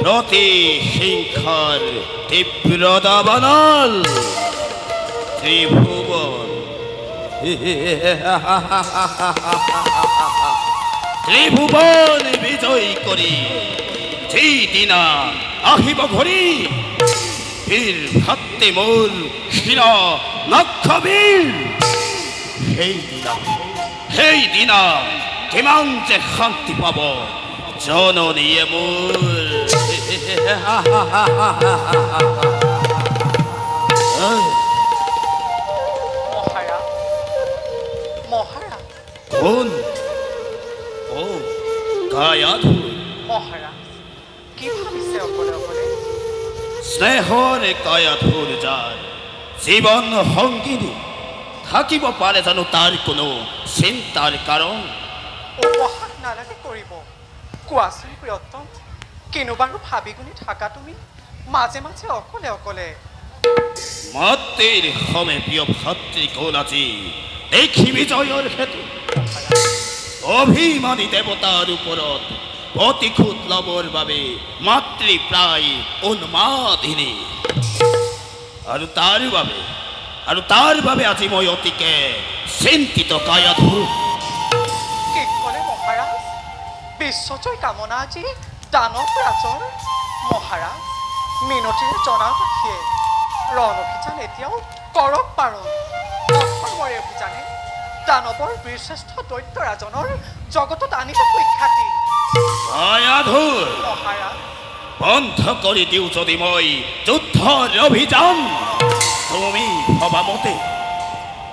প্ৰতিহিংসাৰ তীব্ৰ দাবানল ত্ৰিভুৱন বিজয় কৰি যিদিনা আহিব ঘূৰি বীৰ ভাতৃ মোৰ শিৰ লক্ষবীৰ সেইদিনা কিমান যে শান্তি পাব জননীয়ে মোৰ কোন গায়াধু কি ভাবিছে অকলে স্নেহৰে গায়াধুৰ যাৰ জীৱন সংগিনী থাকিব পাৰে জানো তাৰ কোনো চিন্তাৰ কাৰণ উপহাস নালাগে কৰিব কোৱাচোন প্ৰিয়তম কিনো বাৰু ভাবি গুণি থাকা তুমি মাজে অকলে মাতৃৰ সমে প্ৰিয় ভাতৃ গ'ল আজি দেখি বিজয়ৰ হেতু অভিমানী দেৱতাৰ ওপৰত প্ৰতিশোধ ল'বৰ বাবে মাতৃ প্ৰায় উন্মাদিনী আৰু তাৰ বাবে আজি মই অতিকে চিন্তিত গায়াধু কি ক'লে মহাৰাজ বিশ্বজয় কামনা আজি দানৱ ৰাজৰ মহাৰাজ মিনতিৰে জনাও ৰাখিয়ে ৰণ অভিযান এতিয়াও কৰক পাৰণ অসমৰে অভিযানে দানৱৰ বীৰশ্ৰেষ্ঠ দৈত্য ৰাজনৰ জগতত আনিব সুখ্যাতি গায়াধুৰ মহাৰাজ বন্ধ কৰি দিওঁ যদি মই যুদ্ধৰ অভিযান তুমি ভবা মতে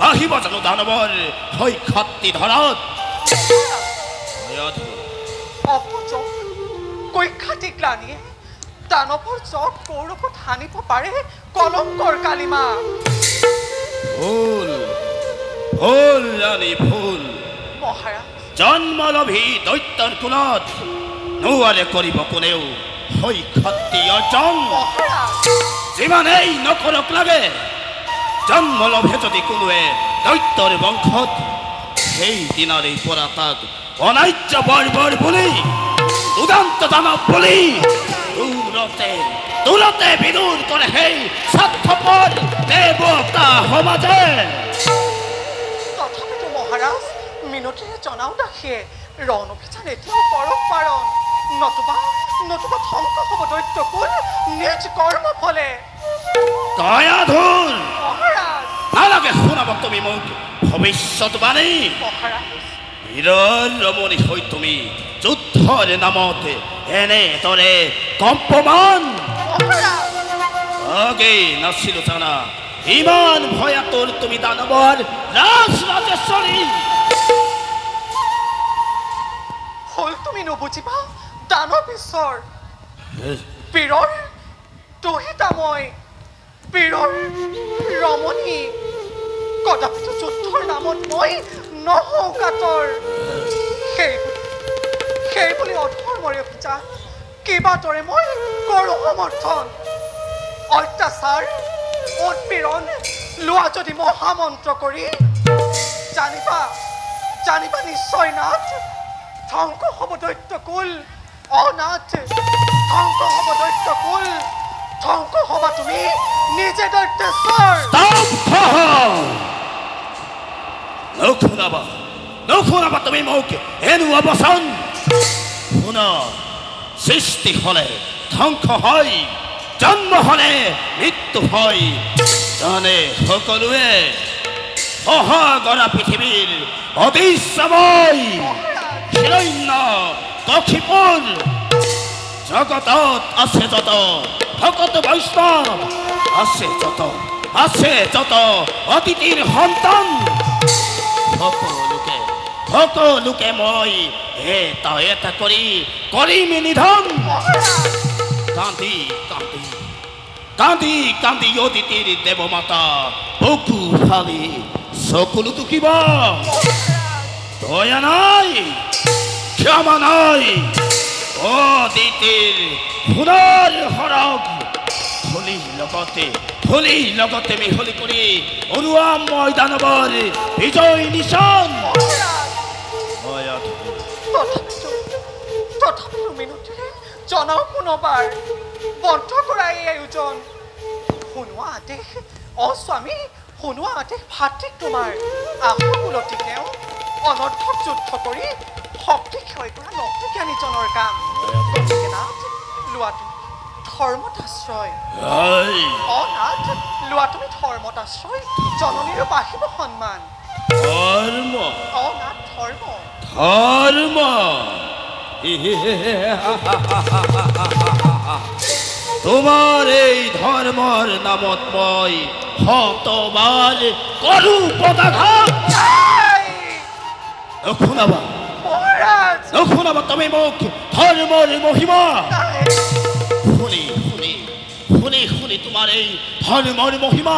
আহিব জানো দানৱৰ হৈখাতি ধৰাত অপযোগ কৈখ্যাতি গ্লানিয়ে দানৱৰ জগ গৌৰৱত হানিব পাৰে কলংকৰ কালিমা ভুল ৰাণী ভুল মহাৰাজ জন্মলভী দৈত্যৰ কুলত নোৱাৰে কৰিব কোনেও হৈ খাতি অৰ্জন যিমানেই নকৰক লাগে জন্মলভে যদি কোনোৱে দৈত্যৰ বংশত সেই দিনাৰে পৰা তাক অনাৰ্য বৰ্বৰ বুলি উদান্ত দানৱ বুলি দূৰতে বিদূৰ কৰে সেই স্বাৰ্থপৰ দেৱতা সমাজে তথাপিতো মহাৰাজ মিনতিৰে জনাও দাসীয়ে ৰণ অভিযান এতিয়াও কৰক পাৰণ নতুবা ধ্বংস হ'ব দৈত্যকুল নিজ কৰ্ম ফলে দয়াধুৰ মহাৰাজ নালাগে শুনাব তুমি মোক ভৱিষ্যতবাণী মহাৰাজ বীৰৰ ৰমণী হৈ তুমি যুদ্ধৰ নামত এনেদৰে কম্পমান আগেই নাছিলো জানা ইমান ভয়াতুৰ তুমি দানৱৰ ৰাজৰাজেশ্বৰী হ'ল তুমি নুবুজিবা দানৱ ঈশ্বৰ বীৰৰ দুহিতা মই বীৰৰ ৰমণী কদাপিতো যুদ্ধৰ নামত মই নহওঁ কাতৰ সেই বুলি অধৰ্মৰে অভিযান কিবাদৰে মই কৰোঁ সমৰ্থন অত্যাচাৰ উৎপীড়ন লোৱা যদি মহামন্ত্ৰ কৰি জানিবা নিশ্চয় নাথ ধ্বংস হ'ব দৈত্যকুল অনাথ ধ্বংস হ'ব দৈত্যকুল ধ্বংস হ'বা তুমি নিজে দৈত্যেশ্বৰ নশুনাবা তুমি মোক এনেকুৱা বচন শুনা সৃষ্টি হলে ধ্বংস হয় জন্ম হলে মৃত্যু হয় জানে সকলোৱে মহাগৰা পৃথিৱীৰ অদৃশ্যময় হিৰণ্য কক্ষিপুৰ জগতত আছে যত ভকত বৈষ্ণৱ আছে যত অতিথিৰ সন্তান সকলোকে মই এটা কৰি কৰিম নিধন কান্দি অতিথিৰ দেৱমাতা বুকু ফালি চকুলো টুকিব দয়া নাই ক্ষমা নাই অতিথিৰ সোণৰ সৰগ হোলী লগতে মিহলি কৰি অৰুৱাম মই দানৱৰ বিজয় নিশান তথাপিতো মিনতিৰে জনাও পুনৰবাৰ বন্ধ কৰা এই আয়োজন শুনোৱা আদেশ স্বামী শুনোৱা আদেশ ভাতৃক তোমাৰ আহুকুলতি তেওঁ অনৰ্থক যুদ্ধ কৰি শক্তি ক্ষয় কৰা নজ্ঞানীজনৰ কাম গতিকে নাথ লোৱা তুমি ধৰ্মতাশ্ৰয় অনাথ লোৱা তুমি ধৰ্মতাশ্ৰয় জননীৰো বাঢ়িব সন্মান অনাথ ধৰ্ম তোমাৰ এই ধৰ্মৰ নামত মই শতবাৰ কৰো পদাঘাত শুনাবা তুমি মোক ধৰ্মৰ মহিমা শুনি তোমাৰ এই ধৰ্মৰ মহিমা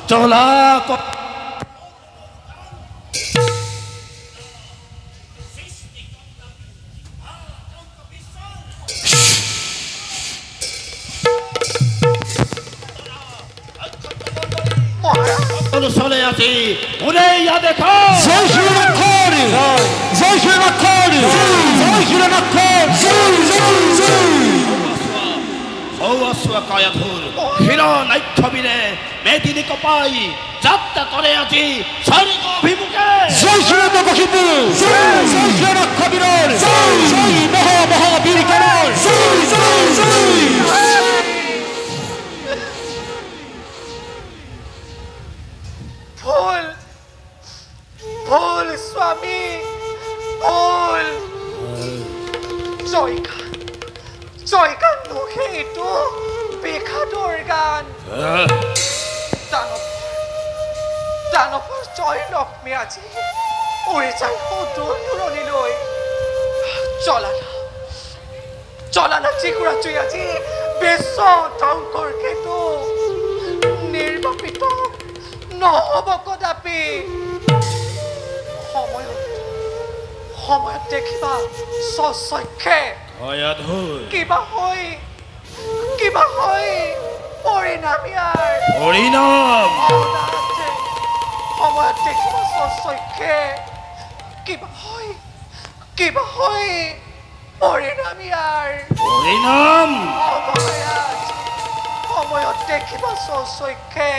চলা চলে আজি ওরে ইয়া দেখা জয় শ্রী নক্ষর জয় শ্রী নক্ষর জয় শ্রী নক্ষর হৌয়াসুয়া কায়াধুর হিরো নাইক্ষবিরে মেদিনী কপাই যাত্রা করে আজি স্বর্গ অভিমুখে জয় শ্রী নক্ষিপুর জয় শ্রী নক্ষবীর জয় মহাবীর কেরল ভুল স্বামী ভুল জয়গান নুহে এইটো বেখাদৰ গান দানৱৰ জয় লক্ষ্মী আজি উৰি যায় দূৰ দূৰণিলৈ চলানা চিকুৰাচুই আজি বিশ্ব ধ্বংসৰ কেতু নিৰ্বাপিত নহ'ব কদাপি সময়ত দেখিবা স্বচক্ষে কিবা হয় পৰিণাম ইয়াৰ পৰিণাম সময়ত দেখিবা স্বচক্ষে কিবা হয় পৰিণাম ইয়াৰ পৰিণাম সময়ত দেখিবা স্বচক্ষে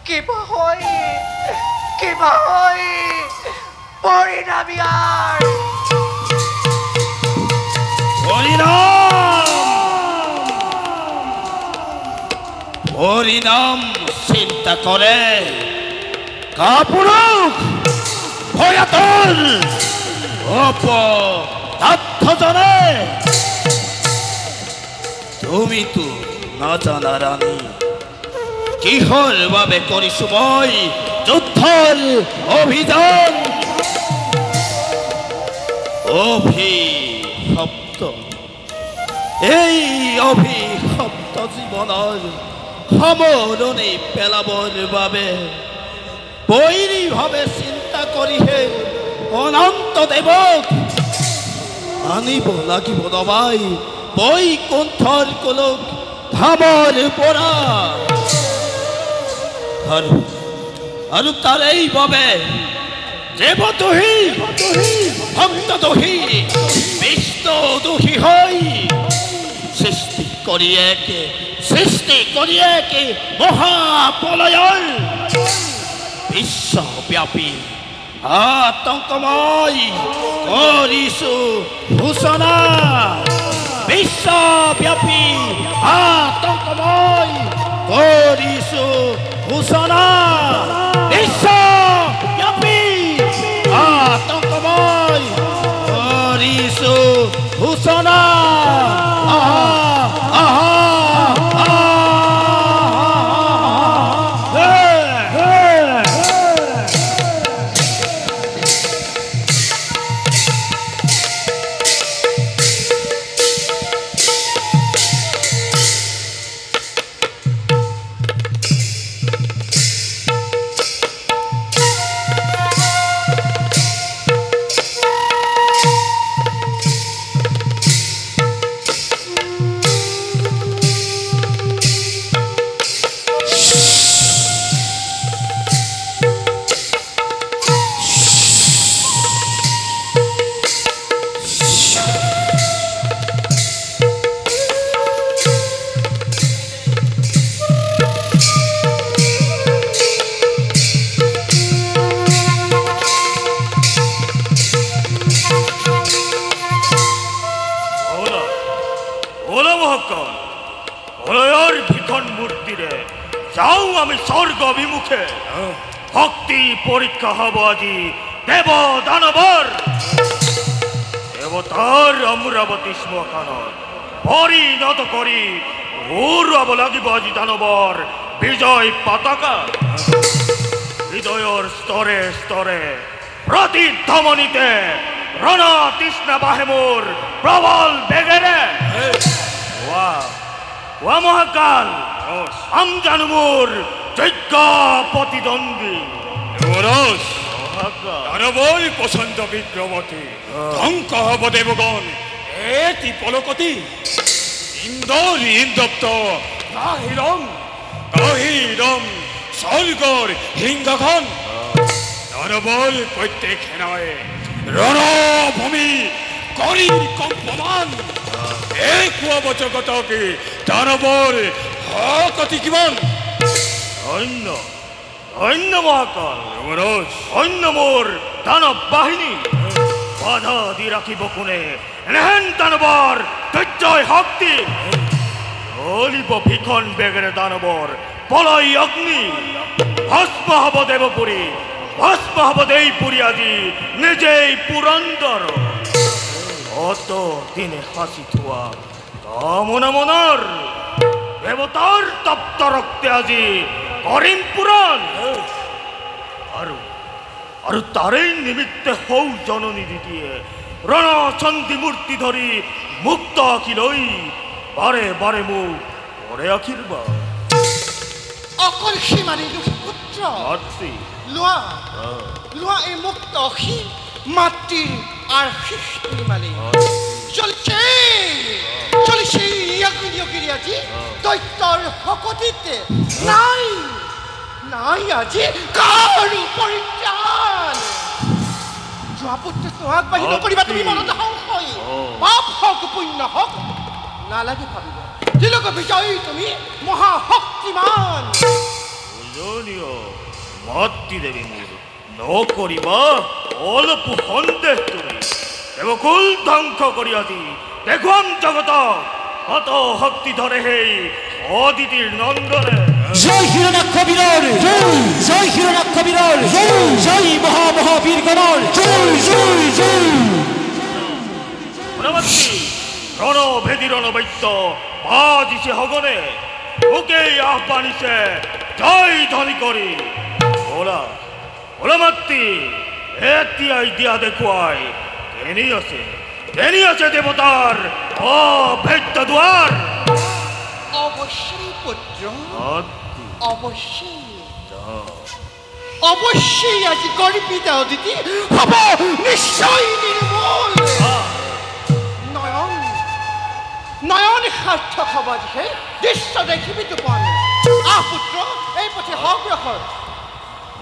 কিবা হয় পৰিণাম ইয়াৰ পৰিণাম চিন্তা কৰে কাপুৰুষ ভয়াতুৰ অপদাৰ্থজনে তুমিতো নাজানা ৰাণী কিহৰ বাবে কৰিছো মই যুদ্ধৰ অভিযান অভিশপ্ত এই অভিশপ্ত জীৱনৰ সামৰণি পেলাবৰ বাবে বৈৰীভাৱে চিন্তা কৰিহে অনন্ত দেৱক আনিব লাগিব নবাই বৈকুণ্ঠৰ কোলক ধামৰ পৰা আৰু তাৰেই বাবে দেৱদোহী ভক্তদোহী বিষ্ণুদোহী হৈ সৃষ্টি কৰিয়েকে মহাপ্ৰলয়ৰ বিশ্বব্যাপী আতংকময় কৰিছো ঘোষণা বিশ্বব্যাপী আতংকময় কৰিছো ঘোষণা বিশ্বব্যাপী আতংকময় কৰিছো ঘোষণা ভক্তি পরীক্ষা হব আজি দেব দানবর দেবতার অমরাবতী শ্মশানত পরিণত করি উড়াব লাগিব আজি দানবর বিজয় পতাকা হৃদয়র স্তরে স্তরে প্রতিধ্বনিতে রণ তৃষ্ণা বাহে মোর প্রবল বেগেরে ওয়া মহাকাল আমজানু মোর যোগ্য প্রতিদ্বন্দ্বী দানবর পছন্দ বিক্রমতি ধ্বংস হব দেবগণ এটি পলকতি ইন্দর ইন্দপ্ত কাহিরম স্বর্গর হিংগখন দানবর প্রত্যেক হেনায় রণভূমি করি কম্পমান এই কুয়াবচকতকে দানবর হকতি কিমান অন্য মহাকাল অন্য মোর দানব বাহিনী বাধা দি রাখিব কোনে এনেহেন দানবর ধৈর্যয় শক্তি হলিব ভীষণ বেগেৰে দানবৰ পলয় অগ্নি ভস্ম হব দেবপুৰী ভস্ম হব দেইপুৰী আজি নিজেই পুৰন্দৰ অত দিনে হাসি থোৱা কামনা মনৰ দেবতাৰ তপ্ত ৰক্তে আজি কৰিম পুৰাণ আৰু তাৰেই নিমিত্তে হৌ জননী দিদিয়ে ৰণচন্দী মূৰ্তি ধৰি মুক্ত আঁকি লৈ বাৰে বাৰে মোক কৰে আশীৰ্বাদ অকল সীমানী দুখী পুত্ৰ পুত্ৰ মাতৃ লোৱা লোৱা এই মুক্ত অসী মাতৃৰ আশীষ মালি চলিছে চলিছে ইয়াগুৰি আজি দৈত্যৰ শকতিতে নাই নাই আজি কাৰো পৰিত্ৰাণ যোৱা পুত্ৰটো আগবাঢ়ি নকৰিবা তুমি মনত সংশয় পাপ হওক পুণ্য হওক নালাগে ভাবিব তিলক বিজয়ী তুমি মহাশক্তিমান পূজনীয় মাতৃদেৱী মোৰ নকৰিবা অলপ সন্দেহ তুমি দেৱকুল ধ্বংস কৰি আজি দেখুৱাম জগতক কত শক্তি ধৰে সেই অদিতিৰ নন্দনে জয় হিরণাক্ষ বীরর জয় হিরণাক্ষ বীরর জয় মহামহাবীর গণর জয় জয় জয় গুণমাতৃ রণভেদী রণবৈদ্য বাজিছে হগনে ওকেই আহ্বানিছে জয় ধ্বনি কৰি ওলা ওলা মাতৃ এতিয়াই দিয়া দেখুৱাই কেনি আছে দেৱতাৰ অভেদ্য দুৱাৰ অৱশ্যেই পুত্ৰ মাতৃ অৱশ্যেই অৱশ্যেই আজি গৰ্বিত অদিতি হ'ব নিশ্চয় নিৰ্মূল নয়ন নয়ন সাৰ্থক হ'ব যিহে দৃশ্য দেখিবি টোপন আহ পুত্ৰ এই পথে অগ্ৰসৰ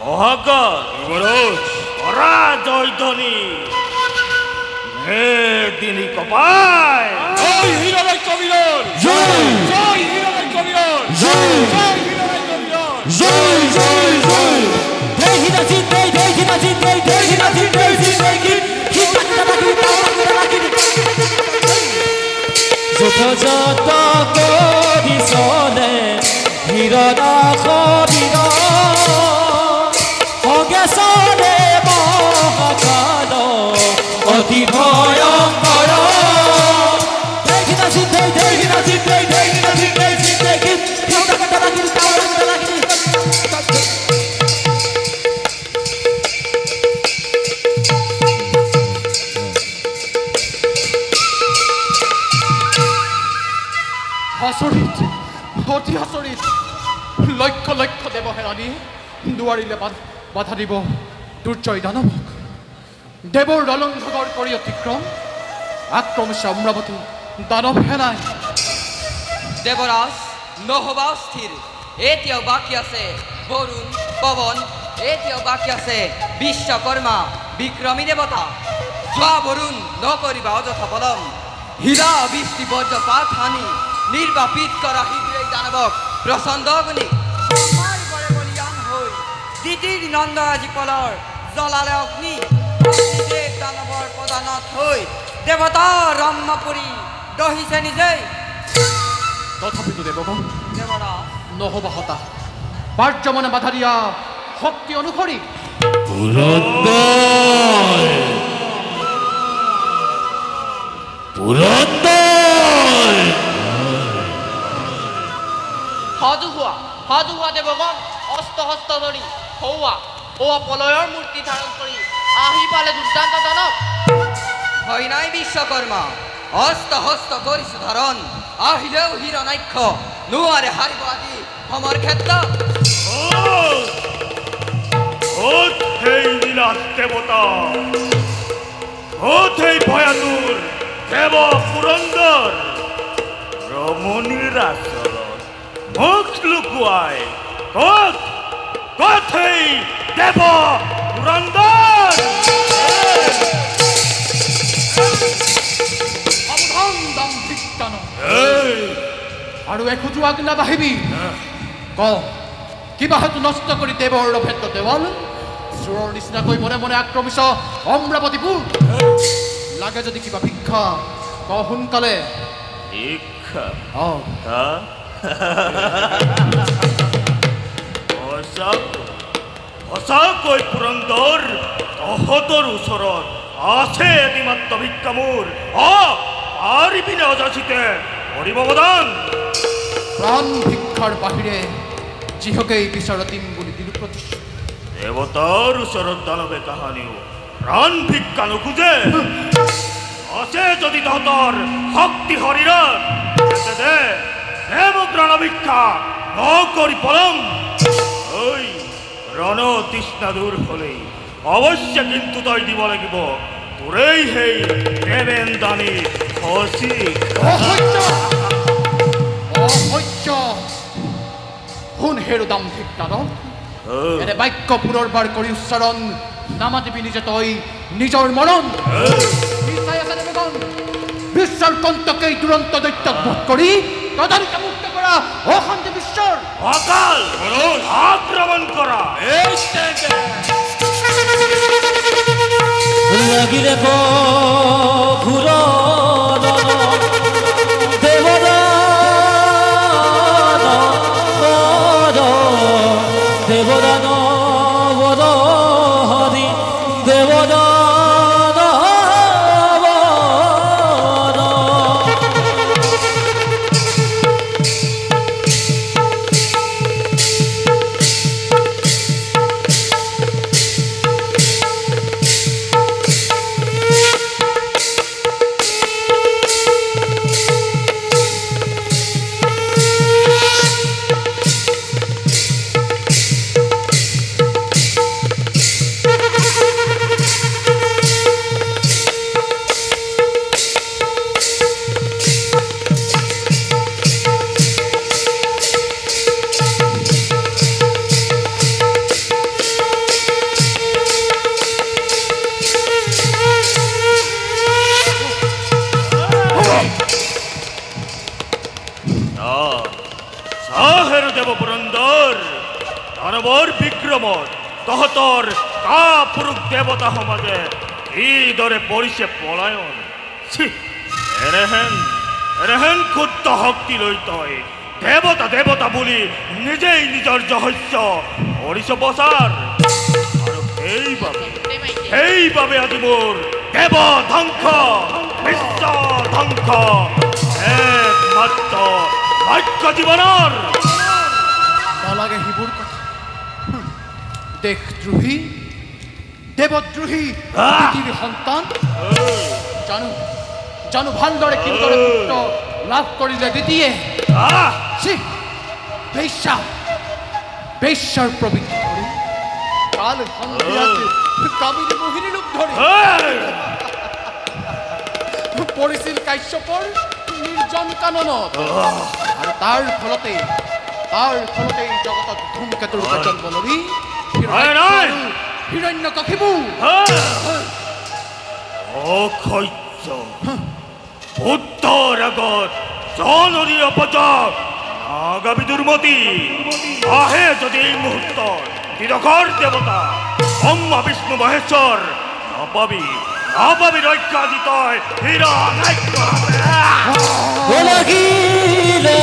মহাকাল যুৱৰাজ কৰা জয় ধ্বনি মেদিনী কপাই জয় হিরণাক্ষ বীরর জয় জয় হিরণাক্ষ বীরর জয় জয় হিরণাক্ষ বীরর জয় জয় জয় দেই হিনাজি দেই হিনাজি দেই হিনাজি দেই যত করি চলে হিরণাক্ষ বীর অগেশরে মহাকাল অতি ভয়ঙ্কর আচৰিত অতি আচৰিত লক্ষ লক্ষ দেৱসেনানী দুৱাৰিলে বাধা দিব দুৰ্জয় দানৱক দেৱৰ ৰলংঘৰ কৰি অতিক্ৰম আক্ৰমিছে অমৰাৱতী দানৱ সেনাই দেৱৰাজ নহবা স্থিৰ এতিয়াও বাকী আছে বৰুণ পৱন এতিয়াও বাকী আছে বিশ্বকৰ্মা বিক্ৰমী দেৱতা যোৱা বৰুণ নকৰিবা অযথা পলম হীৰা বৃষ্টি বজ্ৰপাত হানি নিৰ্বাপিত কৰা শীঘ্ৰেই দানৱক প্ৰচণ্ড অগ্নি মাৰিবৰে বলিয়ান হৈ দিতিৰ নন্দ আজি পলৰ জ্বলালে অগ্নি অগ্নিদেৱ দানৱৰ প্ৰদানত হৈ দেৱতা ৰম্যপুৰী দহিছে নিজেই তথাপিতো দেৱগণ দেৱৰাজ নহবা হতা পাৰ্যমনে বাধা দিয়া শক্তি অনুসৰি পুৰন্দৰ পুৰন্দৰ সাজু হোৱা দেৱগণ অস্ত হস্ত ধৰি হৌৱা পলয়ৰ মূৰ্তি ধাৰণ কৰি আহি পালে দুৰ্দান্ত দানৱ হয় নাই বিশ্বকৰ্মা হস্ত হস্ত কৰিছো ধাৰণ আহিলেও হিৰণাক্ষ নোৱাৰে হাৰিব আজি সমৰ ক্ষেত্ৰ ক'ত সেই নীলাজ দেৱতা ক'ত সেই ভয়াতুৰ দেৱ পুৰন্দৰ ৰমণীৰ আচৰণ মুখ লুকুৱাই ক'ত ক'ত সেই দেৱ পুৰন্দৰ সাৱধান দাম্ভিক দানৱ আৰু এখোজো আগ নাবাঢ়িবি ক কিবা হেতু নষ্ট কৰি দেৱৰ অভেদ্য দেৱাল চোৰৰ নিচিনাকৈ মনে মনে আক্ৰমিছ অমৰাৱতীপুৰ লাগে যদি কিবা ভিক্ষা ক সোনকালে শিক্ষা অ সঁচাকৈ পুৰন্দৰ তহঁতৰ ওচৰত আছে এটিমাত্ৰ ভিক্ষা মোৰ পাৰিবিনে অযাচিতে কৰিব বদান প্ৰাণ ভিক্ষাৰ বাহিৰে যিহকেই বিচাৰতিম বুলি দিলো প্ৰতিশ্ৰুতি দেৱতাৰ ওচৰত দানৱে কাহানিও প্ৰাণ ভিক্ষা নোখোজে আছে যদি তহঁতৰ শক্তি শৰীৰত দে মোক ৰণভিক্ষা নকৰি পলম ঐ ৰণ তৃষ্ণা দূৰ হ'লেই অৱশ্যে কিন্তু তই দিব লাগিব তোৰেই সেই দেৱেন দানী খচি অসহ্য শুন হেৰু দাম ঠিক দাদক এনে বাক্য পুনৰবাৰ কৰি উচ্চাৰণ নামাতিবি নিজে তই নিজৰ মৰণ বিশ্বৰ কণ্টকেই দুৰন্ত দৈত্যক বধ কৰি তদানীকে মুক্ত কৰা অশান্তি বিশ্বৰ অকাল আক্ৰমণ কৰা লাগিলে ঘূৰ দেৱদান বদ হৰি দেৱদান দানৱৰ বিক্ৰমত তহঁতৰ কাপুৰুষ দেৱতা সমাজে কিদৰে পৰিছে পলায়ন এনেহেন ক্ষুদ্ৰ শক্তি লৈ তই দেৱতা দেৱতা বুলি নিজেই নিজৰ ৰহস্য কৰিছ প্ৰচাৰ আৰু সেইবাবে আজি মোৰ দেৱ ধ্বংস বিশ্ব ধ্বংস একমাত্ৰ ভাগ্য জীৱনৰ নালাগে সেইবোৰ কথা দেশদ্ৰোহী দেৱদ্ৰোহী পৃথিৱীৰ সন্তান জানো ভালদৰে কিদৰে পুত্ৰ লাভ কৰিলে দ্বিতীয়ে বেশ্যাৰ প্ৰবৃত্তি ধৰি কাল সন্ধিয়াত কামিনী মোহিনী ৰূপ ধৰি পৰিছিল কাশ্যপৰ নিৰ্জন কাননত আৰু তাৰ ফলতেই জগতত ধূমকেতুৰ জন্ম লবি হিৰণ্যকশিপু অসহ্য পুত্ৰৰ আগত জননী অপযাগ আগামী দুৰ্মতি আহে যদি এই মুহূৰ্তত তিৰকৰ দেৱতা ব্ৰহ্মা বিষ্ণু মহেশ্বৰ নাপাবি ৰক্ষা দি তই লাগিলে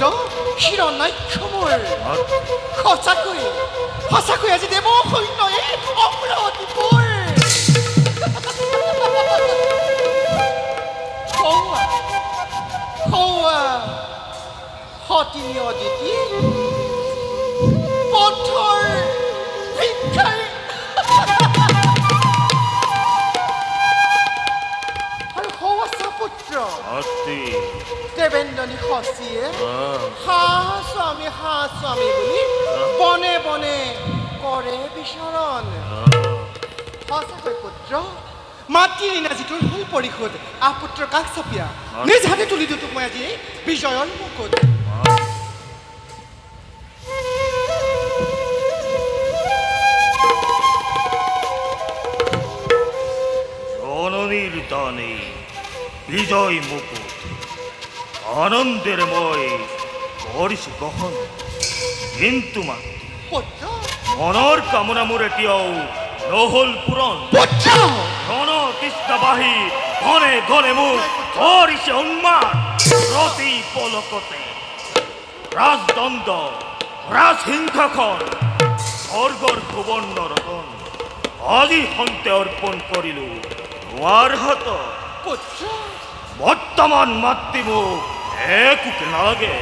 পুত্ৰ হিৰণ্যাক্ষ মোৰ সঁচাকৈ সঁচাকৈ আজি দেৱ সৈন্যই অমৰাৱতীপুৰ সতিনী অদিতি পথৰ ভিক্ষাৰী আৰু সৌচা পুত্ৰ দেৱেন্দ্ৰণী শচীয়ে হা স্বামী বুলি বনে বনে কৰে বিচৰণ সঁচাকৈ পুত্ৰ মাতৃৰ ঋণ আজি তোৰ হ'ল পৰিশোধ আহ পুত্ৰ কাষ চাপিয়া নিজ হাতে তুলি দিওঁ তোক মই আজি বিজয়ৰ মুকুট জননীৰ দানে বিজয় মুকুট আনন্দেৰ মই কৰিস গ্ৰহণ কিন্তু মনৰ কামনা মোৰ এতিয়াও নহল পূৰণ ৰণ তৃষ্ণাবাহী ঘনে ঘনে মোক ধৰিছে উন্মাদ প্ৰতি পলকতে ৰাজদণ্ড ৰাজসিংহাসন স্বৰ্গৰ সুবৰ্ণ ৰতন আজি সন্তে অৰ্পণ কৰিলো তোমাৰ হাতত বৰ্তমান মাতৃ মোক একোকে নালাগে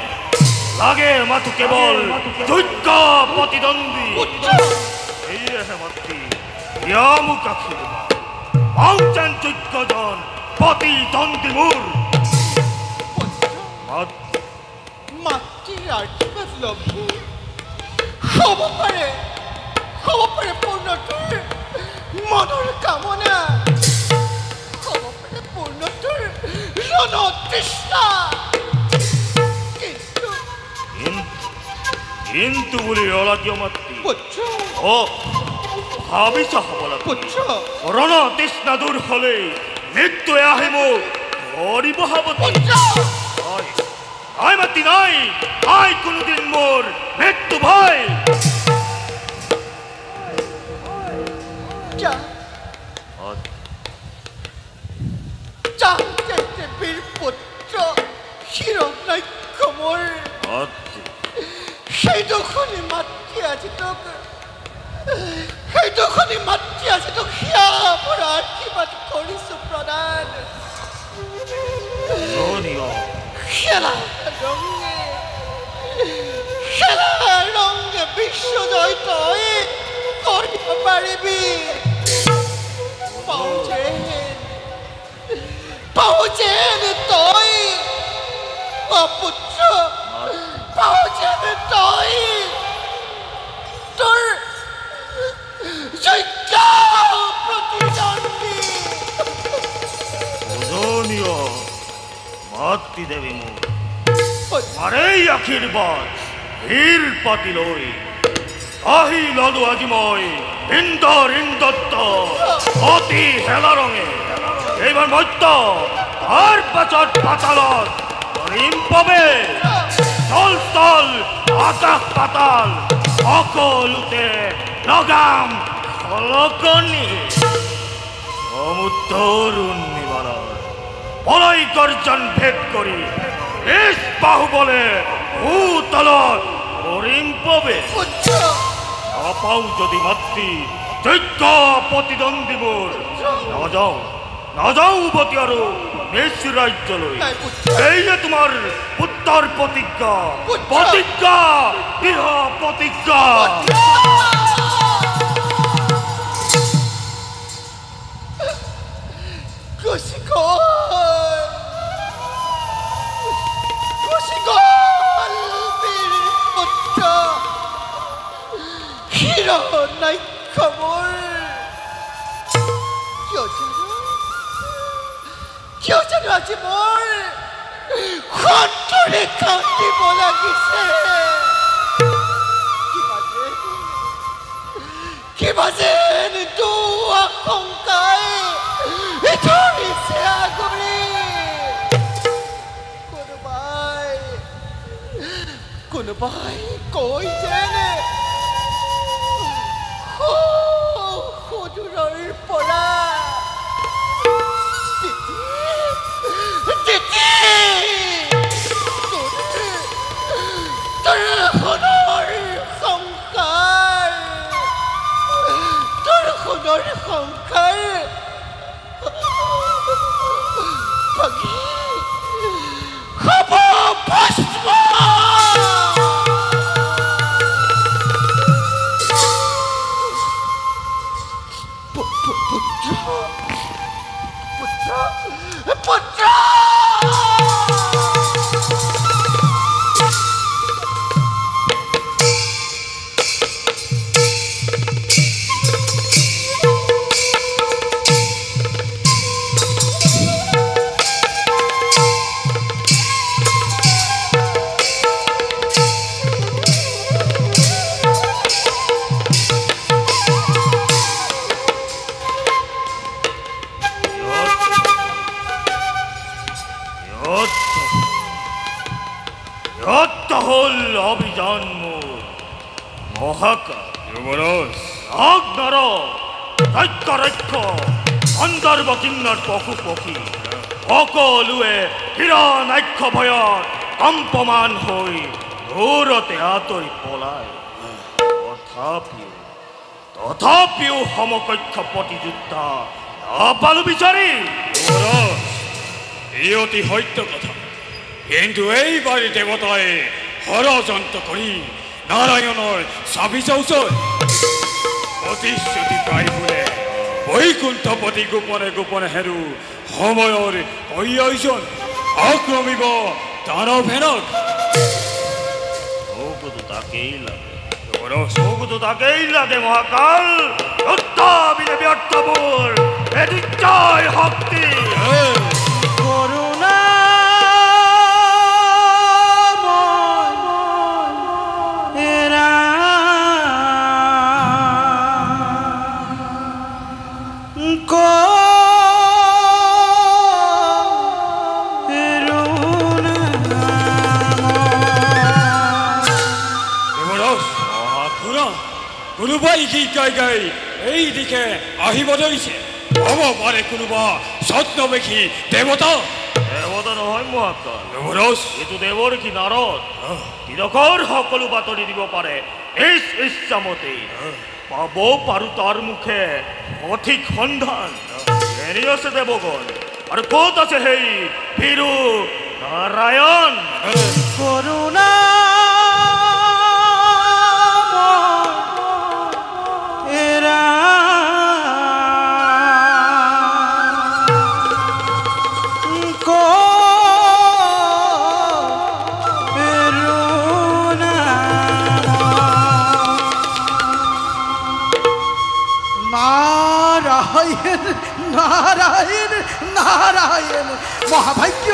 লাগে মাথো কেৱল যোগ্য প্ৰতিদ্বন্দ্বী সেয়েহে মাতৃ দিয়া মোক আশীৰ্বাদ পাওঁচেন যোগ্যজন প্ৰতিদ্বন্দ্বী মোৰ মাতৃৰ আশীৰ্বাদ লভো হ'ব পাৰে পূৰ্ণটোৰ মনৰ কামনা হ'ব পাৰে পূৰ্ণটোৰ ৰণ তৃষ্ণা কিন্তু বুলি অলাকিয় মাতৃ ও ভাবিছ হবলা ৰণ তৃষ্ণা দূৰ হলে মৃত্যুৱে আহি মোক ধৰিব সাৱধান নাই মাতৃ নাই কোনোদিন মোৰ মৃত্যু ভয় বীৰ পুত্ৰ হিৰণ্যাক্ষ মোৰ সেইদখনি মাতৃ আজি তোক হিয়া পৰা আশীৰ্বাদ কৰিছো প্ৰদান খেলা ৰঙে বিশ্ব জয় তই কৰিব পাৰিবি পাওঁচেন তই পুত্ৰ পাওঁচেন তই তোৰ যোগ্য প্ৰতিদ্বন্দ্বী পূজনীয় মাতৃ দেৱী মোৰ মাৰে আশীৰ্বাদ হীৰ পাতি লৈ আহি ললো আজি মই ইন্দ্ৰদত্ত অতি হেলা ৰঙে এইবাৰ মত্য তাৰ পাছত পাতালত কৰিম পাবে তল আকাশ পাতাল সকলোতে লগাম খলকনি সমুদ্ৰৰ উন্নিমানৰ বলয় গৰ্জন ভেদ কৰি নিজ বাহুবলে ভূতলত কৰিম পাবে নাপাওঁ যদি মাতৃ যোগ্য প্ৰতিদ্বন্দ্বী মোৰ নাযাওঁ উভতি আৰু নিজ ৰাজ্যলৈ এইয়ে তোমাৰ পুত্ৰৰ প্ৰতিজ্ঞা দৃঢ় প্ৰতিজ্ঞা হিৰণ্যাক্ষ মোৰ কিয় জানো আজি মোৰ সন্তৰে কান্দিব লাগিছে কিবা যেন আশংকাই ধৰিছে আগৰি কোনোবাই কৈ যেন সুদূৰৰ পৰা যত হল অভিযান মোৰ মহাকাশ যুৱৰাজ অগ্নৰ ঐক্যৰক্ষ অন্দৰ্ব কিন্নৰ পশু পক্ষী সকলোৱে হিৰণাক্ষ ভয়ত কম্পমান হৈ দূৰতে আঁতৰি পলায় তথাপিও সমকক্ষ প্ৰতিযোদ্ধা নাপালো বিচাৰি এই অতি সত্য কথা কিন্তু এইবাৰে দেৱতাই ষড়যন্ত্ৰ কৰি নাৰায়ণৰ চাবি চৌচত প্ৰতিশ্ৰুতি পাই বোলে বৈকুণ্ঠপতি গোপনে গোপনে হেৰু সময়ৰ প্ৰয়োজন আক্ৰমিব দানৱেনক তাকেই লাগে মহাকাল উত্তাপিলে ব্যৰ্থবোৰ এটি জয় শক্তি কৰুণা এৰা কোনোবাই কি গাই গাই এই দিকে আহিব ধৰিছে হ'ব পাৰে কোনোবা ছদ্মবেশী দেৱতা দেৱতা নহয় মহাকাল এইটো দেৱৰ কি নাৰদ তিলকৰ সকলো বাতৰি দিব পাৰে নিজ ইচ্ছামতে পাব পাৰো তাৰ মুখে সঠিক সন্ধান এৰি আছে দেৱগণ আৰু ক'ত আছে সেই ভীৰু নাৰায়ণ কৰুণা এৰা নাৰায়ণ নাৰায়ণ নাৰায়ণ মহাভাগ্য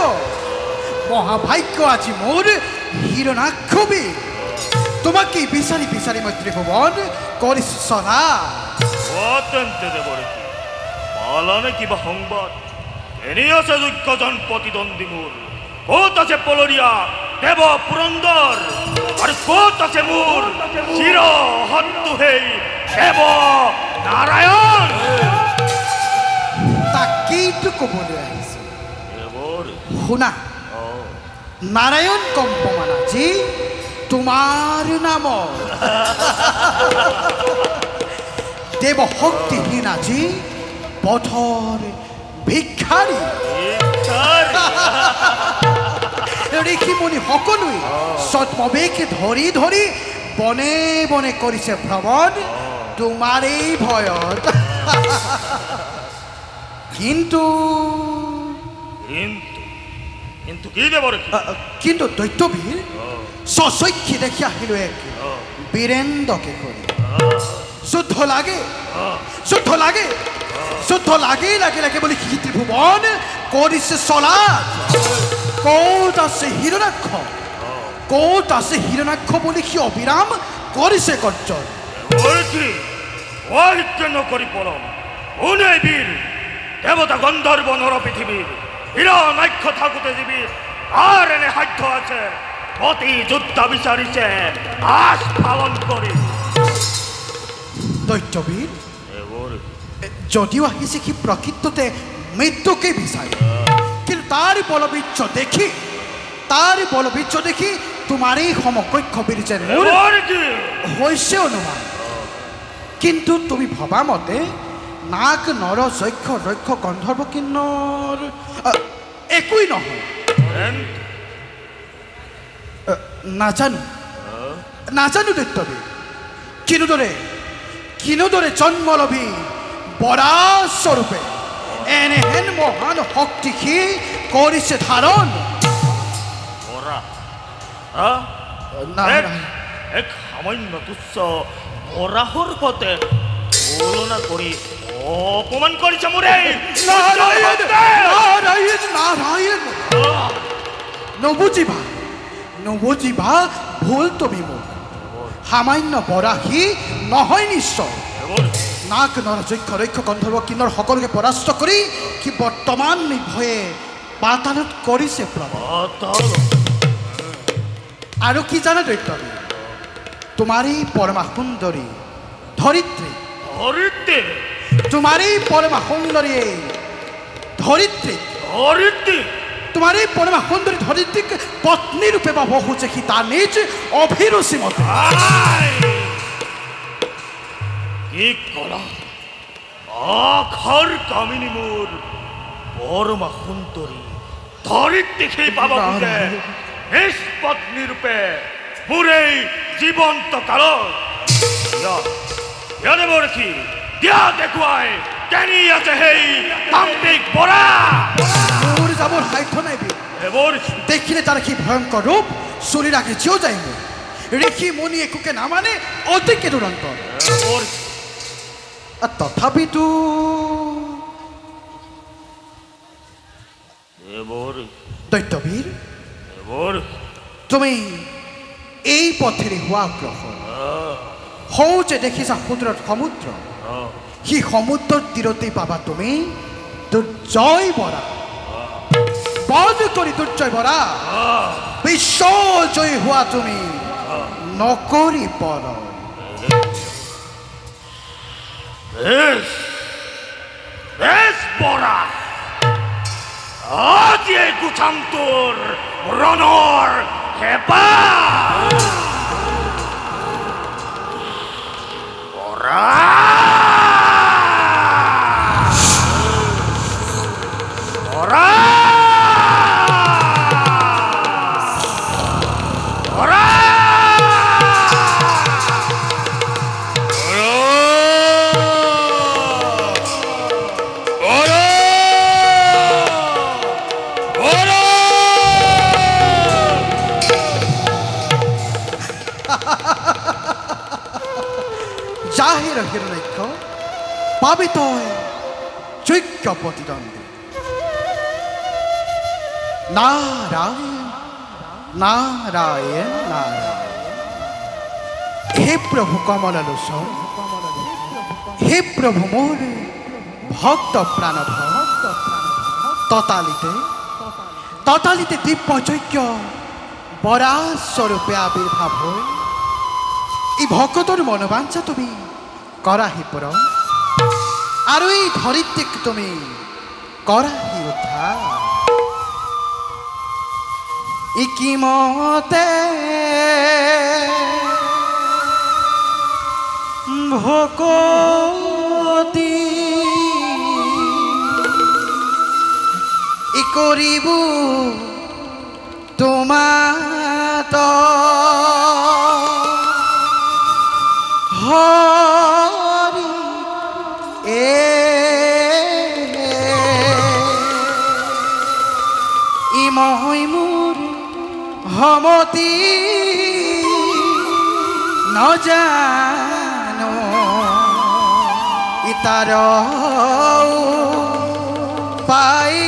মহাভাগ্য আজি মোৰ হিৰণাক্ষবী তোমাকে বিচাৰি বিচাৰি মৈত্ৰী ভুবন কৰিস সনা অত্যন্তে দেৱৰ কি পালানে কিবা সংবাদ এনে আছে যোগ্যজন প্ৰতিদ্বন্দ্বী মোৰ ক'ত আছে পলৰীয়া দেৱ পুৰন্দৰ আৰু ক'ত আছে মোৰ চিৰ শত্ৰু সেই দেৱ নাৰায়ণ তাকেইতো ক'বলৈ আহিছে দেৱৰ শুনা নাৰায়ণ কম্পমান আজি তোমাৰ নাম দেব শক্তিহীন আজি পথৰ ভিক্ষাৰী ঋষিমুনি সকলোৱে ছদ্মবেশ ধৰি ধৰি বনে বনে কৰিছে ভ্ৰমণ তোমাৰেই ভয়ত কিন্তু কিন্তু কি দেৱৰ কিন্তু দৈত্যবীৰ সচক্ষে দেখি আহিলো এক বীরেন্দ্রকে করে যুদ্ধ লাগে যুদ্ধ লাগে যুদ্ধ লাগে লাগে লাগে বলে কি ত্রিভুবন করিছে চলা ক'ত আছে হিরণাক্ষ ক'ত আছে হিরণাক্ষ বলে কি অবিরাম করিছে গর্জন নকৰি পৰম কোনে বীৰ দেৱতা গন্ধৰ্ব নৰ পৃথিৱীৰ হিৰণাক্ষ থাকোতে জীৱীৰ আৰ এনে সাধ্য আছে অতি যুদ্ধ বিচাৰিছে আশ পালন কৰি দৈত্যবীৰ যদিও আহিছে কি প্ৰকৃততে মৃত্যুকে বিচাৰে কিন্তু তাৰ বলবীৰ্য দেখি তোমাৰ এই সমকক্ষ বীৰ যেন হৈছে অনুমান কিন্তু তুমি ভবা মতে নাগ নৰ যক্ষ ৰক্ষ গন্ধৰ্ব কিন্নৰ একোই নহয় নাজানো নাজানো দৈত্যবীৰ কিনোদৰে জন্ম লবি বৰাস্বৰূপে এনেহেন মহান শক্তি সি কৰিছে ধাৰণ এক সামান্য তুচ্ছ বৰাহৰ সতে তুলনা কৰি অপমান কৰিছে মোৰে নাৰায়ণ নাৰায়ণ নাৰায়ণ নবুজিবা ভুল তুমি মোক সামান্য বৰাহী নহয় নিশ্চয় নাগ নৰ যক্ষ ৰক্ষ গন্ধৰ্ব কিন্নৰ সকলোকে পৰাস্ত কৰি কি বৰ্তমান নিৰ্ভয়ে পাতালত কৰিছে প্ৰভু আৰু কি জানা দৈত্যবীৰ তোমাৰেই পৰমা সুন্দৰী ধৰিত্ৰী তোমাৰেই পৰমা সুন্দৰী ধৰিত্ৰী তোমাৰেই পৰমা সুন্দৰী ধৰিত্ৰীক পত্নী ৰূপে পাব খোজে সি তাৰ নিজ অভিৰুচি মতে কি কলা আখৰ কামিনী মোৰ পৰমা সুন্দৰী ধৰিত্ৰীক সেই পাব খোজে নিজ পত্নী ৰূপে মোৰ এই জীৱন্ত কালত দেৱৰখি দিয়া দেখুৱাই কেনি আছে সেই তান্ত্ৰিক বৰা মোৰ যাবৰ সাধ্য নাই দেখিলে তাৰ কি ভয়ংকৰ ৰূপ চুৰি ৰাখি জিও যায় মোৰ ঋষি মুনি একোকে নামানে অতিকে দুৰন্ত তথাপিতো দৈত্যবীৰ তুমি এই পথেৰে হোৱা অগ্ৰসৰ হও যে দেখিছা সুদূৰত সমুদ্ৰ সি সমুদ্ৰৰ তীৰতেই পাবা তুমি দুৰ্জয় বৰা বধ কৰি দুৰ্জয় বৰা বিশ্ব জয়ী হোৱা তুমি নকৰি পৰ বৰা আজি গুচাম তোৰ ৰণৰ হেঁপাহ জাহিৰ হিৰণ্যক্ষ পাবি তই যোগ্য প্ৰতিদ্বন্দ্বী নাৰায়ণ নাৰায়ণ নাৰায়ণ হে প্ৰভু কমললোচন হে প্ৰভু মোৰ ভক্ত প্ৰাণধৰ ততালিতে দিব্যযজ্ঞ বৰাস্বৰূপে আবিৰ্ভাৱ হৈ এই ভকতৰ মনোবাঞ্ছা তুমি কৰাহি পূৰণ আৰু এই ধৰিত্ৰীক তুমি কৰাহি উদ্ধাৰ ইকিমতে ভকতি ই কৰিব তোমাত হৰি মই মোৰ সমতি নজানো ইতাৰ পাই